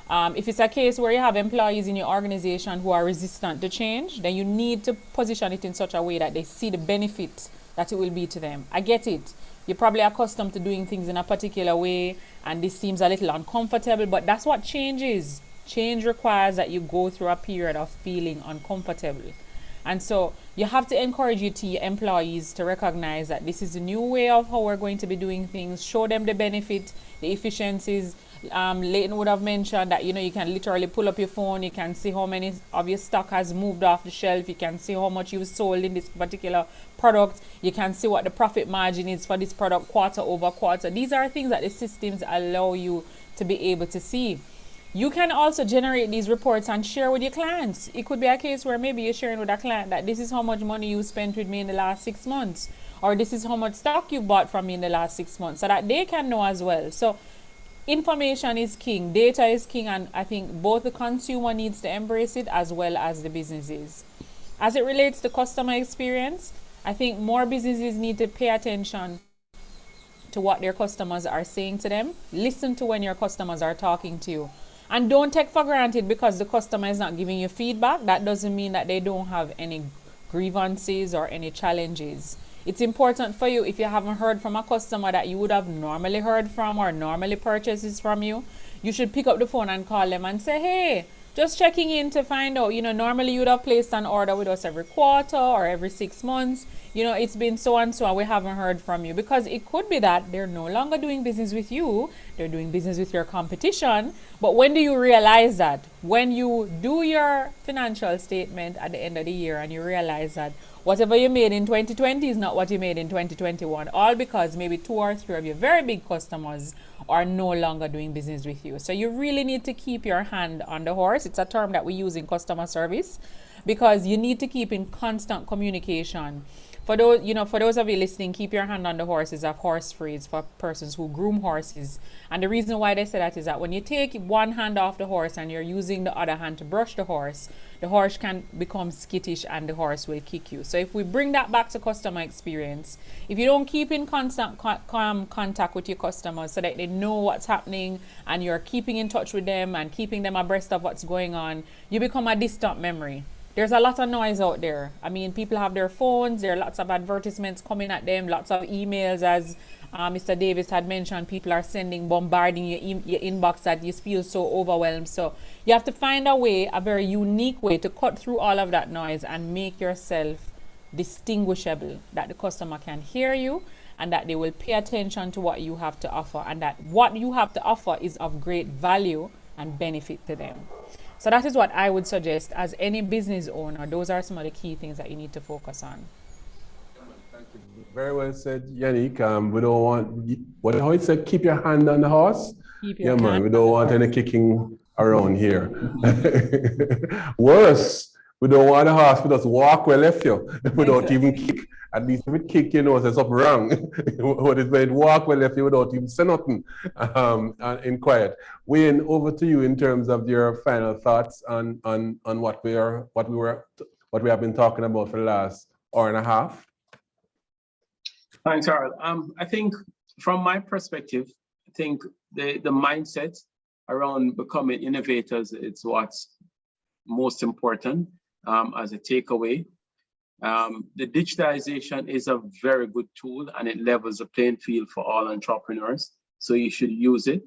If it's a case where you have employees in your organization who are resistant to change, then you need to position it in such a way that they see the benefit that it will be to them. I get it. You're probably accustomed to doing things in a particular way, and this seems a little uncomfortable, but that's what change is. Change requires that you go through a period of feeling uncomfortable. And so you have to encourage your employees to recognize that this is a new way of how we're going to be doing things, show them the benefit, the efficiencies. Leighton would have mentioned that, you can literally pull up your phone, you can see how many of your stock has moved off the shelf, you can see how much you've sold in this particular product, you can see what the profit margin is for this product quarter over quarter. These are things that the systems allow you to be able to see. You can also generate these reports and share with your clients. It could be a case where maybe you're sharing with a client that this is how much money you spent with me in the last 6 months, or this is how much stock you bought from me in the last 6 months, so that they can know as well. So information is king, data is king, and I think both the consumer needs to embrace it as well as the businesses. As it relates to customer experience, I think more businesses need to pay attention to what their customers are saying to them. Listen to when your customers are talking to you. And don't take for granted because the customer is not giving you feedback. That doesn't mean that they don't have any grievances or any challenges. It's important for you, if you haven't heard from a customer that you would have normally heard from or normally purchases from you, you should pick up the phone and call them and say, hey, just checking in to find out, normally you would have placed an order with us every quarter or every 6 months. It's been so and so and we haven't heard from you, because it could be that they're no longer doing business with you, they're doing business with your competition. But when do you realize that? When you do your financial statement at the end of the year and you realize that whatever you made in 2020 is not what you made in 2021, all because maybe 2 or 3 of your very big customers are no longer doing business with you. So you really need to keep your hand on the horse. It's a term that we use in customer service, because you need to keep in constant communication. For those of you listening, keep your hand on the horse is a horse phrase for persons who groom horses. And the reason why they say that is that when you take one hand off the horse and you're using the other hand to brush the horse can become skittish and the horse will kick you. So if we bring that back to customer experience, if you don't keep in constant contact with your customers so that they know what's happening and you're keeping in touch with them and keeping them abreast of what's going on, you become a distant memory. There's a lot of noise out there. I mean, people have their phones, there are lots of advertisements coming at them, lots of emails, as Mr. Davis had mentioned. People are bombarding your inbox that you feel so overwhelmed. So you have to find a way, a very unique way to cut through all of that noise and make yourself distinguishable, that the customer can hear you and that they will pay attention to what you have to offer, and that what you have to offer is of great value and benefit to them. So that is what I would suggest as any business owner. Those are some of the key things that you need to focus on. Thank you. Very well said, Yannick. We don't want, how it said, keep your hand on the horse. Yeah, man, we don't want any kicking around here. Worse, we don't want the horse to just walk where left you without even kick. At least if it kick, there's something wrong. What is when it walk where left you without even say nothing in quiet. Wayne, over to you in terms of your final thoughts on what we have been talking about for the last hour and a half. Thanks, Harold. I think from my perspective, I think the mindset around becoming innovators is what's most important as a takeaway. The digitalization is a very good tool and it levels the playing field for all entrepreneurs. So you should use it.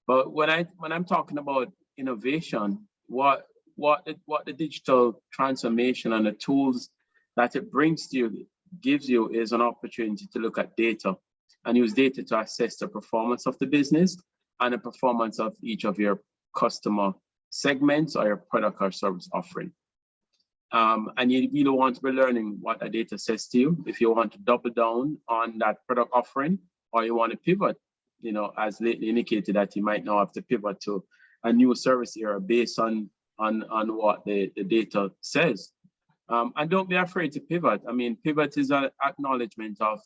But when I'm talking about innovation, what the digital transformation and the tools that it brings to you gives you is an opportunity to look at data and use data to assess the performance of the business and the performance of each of your customer segments or your product or service offering. And you really want to be learning what the data says to you. If you want to double down on that product offering, or you want to pivot, you know, as lately indicated that you might now have to pivot to a new service area based on what the data says. And don't be afraid to pivot. I mean, pivot is an acknowledgement of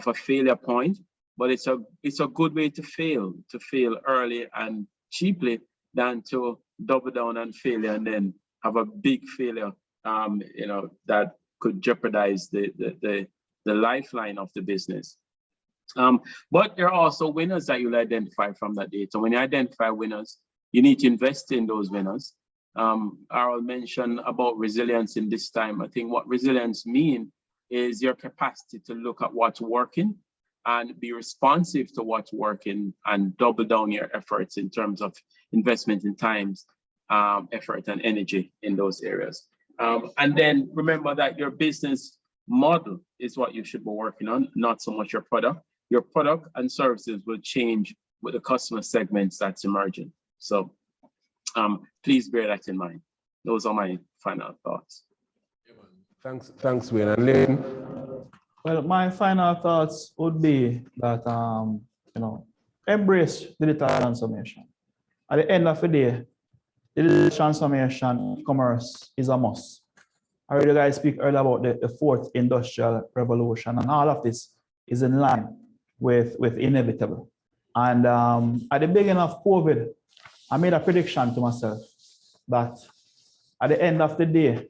a failure point, but it's a good way to fail early and cheaply than to double down on failure and then have a big failure, you know, that could jeopardize the lifeline of the business. But there are also winners that you'll identify from that data. When you identify winners, you need to invest in those winners. I'll mention about resilience in this time. I think what resilience means is your capacity to look at what's working and be responsive to what's working and double down your efforts in terms of investment in times, effort and energy in those areas. And then remember that your business model is what you should be working on, not so much your product. Your product and services will change with the customer segments that's emerging. So please bear that in mind. Those are my final thoughts. Thanks, Wayne. And Leighton? Well, my final thoughts would be that, you know, embrace digital transformation. At the end of the day, digital transformation, commerce is a must. I heard you guys speak earlier about the fourth industrial revolution, and all of this is in line with inevitable. And at the beginning of COVID, I made a prediction to myself that at the end of the day,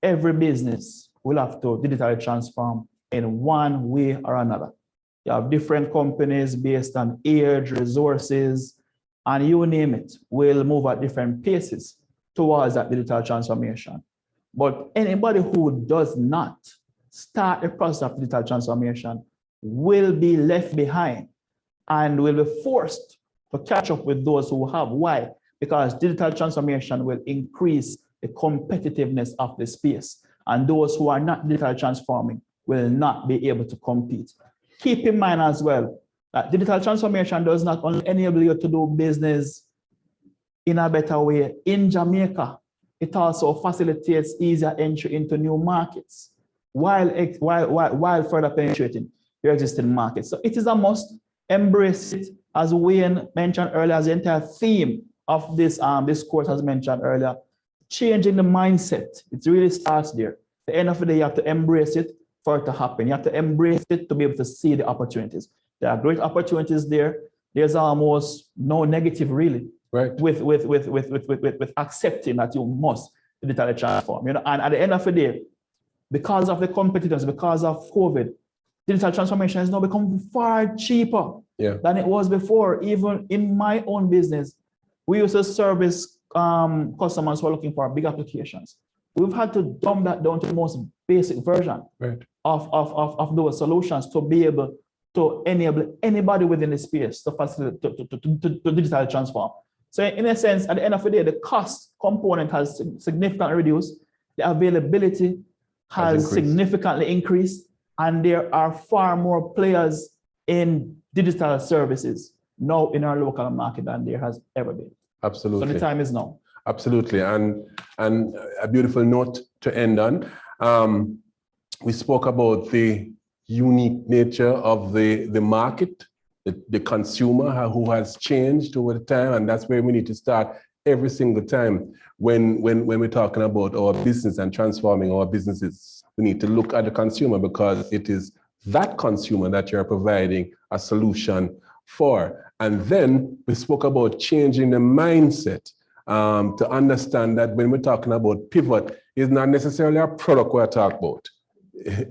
every business will have to digitally transform in one way or another. You have different companies based on age, resources, and you name it, will move at different paces towards that digital transformation. But anybody who does not start the process of digital transformation will be left behind and will be forced to catch up with those who have. Why? Because digital transformation will increase the competitiveness of the space, and those who are not digital transforming will not be able to compete. Keep in mind as well that digital transformation does not only enable you to do business in a better way in Jamaica, it also facilitates easier entry into new markets while further penetrating your existing markets. So it is a must. Embrace it, as Wayne mentioned earlier, as the entire theme of this course has mentioned earlier. Changing the mindset, it really starts there. At the end of the day, you have to embrace it for it to happen. You have to embrace it to be able to see the opportunities. There are great opportunities there. There's almost no negative, really, right, with accepting that you must digitally transform. You know, and at the end of the day, because of the competitors, because of COVID, digital transformation has now become far cheaper than it was before. Even in my own business, we used to service customers who are looking for big applications. We've had to dumb that down to the most basic version of those solutions to be able to enable anybody within the space to facilitate to digitally transform. So in a sense, at the end of the day, the cost component has significantly reduced, the availability has significantly increased, and there are far more players in digital services now in our local market than there has ever been. Absolutely. So the time is now. Absolutely. And a beautiful note to end on. We spoke about the unique nature of the market, the consumer who has changed over time, and that's where we need to start every single time when we're talking about our business and transforming our businesses. We need to look at the consumer, because it is that consumer that you're providing a solution for. And then we spoke about changing the mindset to understand that when we're talking about pivot, it's not necessarily a product we're talking about.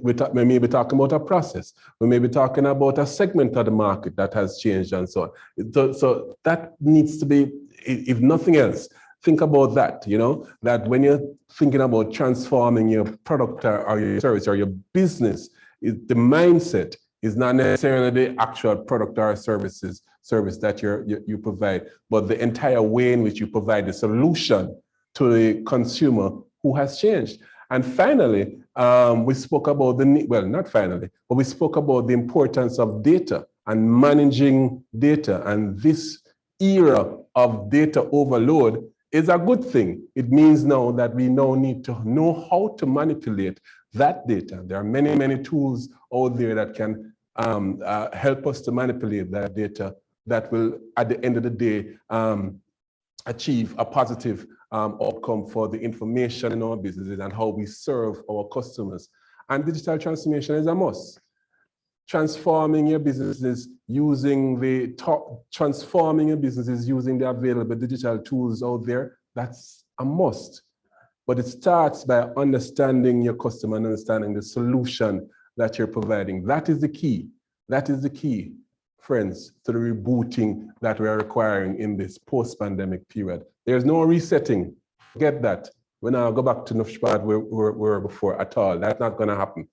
We may be talking about a process. We may be talking about a segment of the market that has changed and so on. So that needs to be, if nothing else, think about that, you know, that when you're thinking about transforming your product or your service or your business, the mindset is not necessarily the actual product or service that you provide, but the entire way in which you provide the solution to the consumer who has changed. And finally, we spoke about not finally, but we spoke about the importance of data and managing data. And this era of data overload is a good thing. It means now that we now need to know how to manipulate that data. There are many, many tools out there that can help us to manipulate that data that will, at the end of the day, achieve a positive outcome for the information in our businesses and how we serve our customers. And digital transformation is a must. Transforming your businesses using the available digital tools out there, that's a must. But it starts by understanding your customer and understanding the solution that you're providing. That is the key. That is the key, friends, to the rebooting that we are requiring in this post-pandemic period. There's no resetting. Forget that. We're not go back to Nufshpad where we were before at all. That's not going to happen.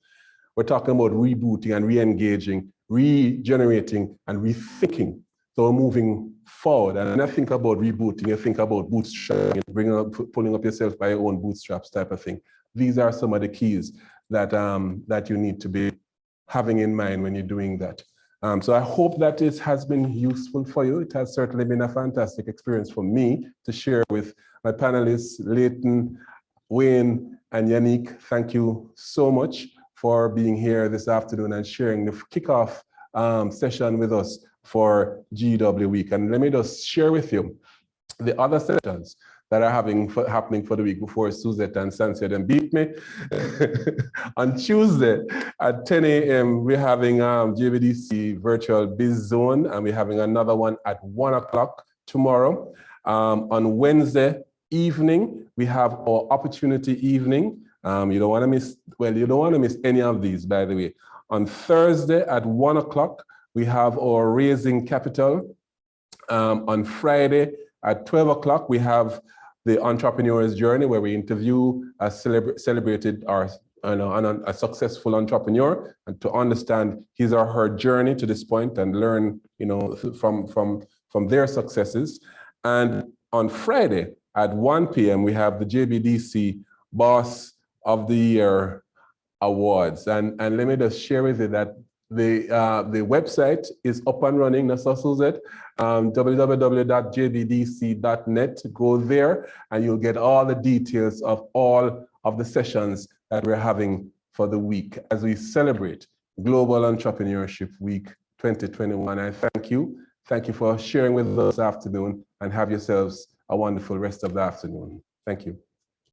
We're talking about rebooting and re-engaging, regenerating, and rethinking. So we're moving forward. And when I think about rebooting, I think about bootstrapping, pulling up yourself by your own bootstraps type of thing. These are some of the keys that, that you need to be having in mind when you're doing that. So I hope that it has been useful for you. It has certainly been a fantastic experience for me to share with my panelists, Leighton, Wayne, and Yannick. Thank you so much for being here this afternoon and sharing the kickoff session with us for GW Week. And let me just share with you the other sessions that are happening for the week before Suzette and Sansia then beat me. On Tuesday at 10 a.m., we're having JBDC Virtual Biz Zone, and we're having another one at 1 o'clock tomorrow. On Wednesday evening, we have our opportunity evening. You don't want to miss any of these, by the way. On Thursday at 1 o'clock, we have our Raising Capital. On Friday at 12 o'clock, we have the Entrepreneur's Journey, where we interview a celebrated or a successful entrepreneur, and to understand his or her journey to this point and learn, from their successes. And on Friday at 1 p.m., we have the JBDC Boss of the Year Awards. And let me just share with you that the website is up and running, that's also it. www.jbdc.net. Go there and you'll get all the details of all of the sessions that we're having for the week as we celebrate Global Entrepreneurship Week 2021. I thank you. Thank you for sharing with us this afternoon, and have yourselves a wonderful rest of the afternoon. Thank you.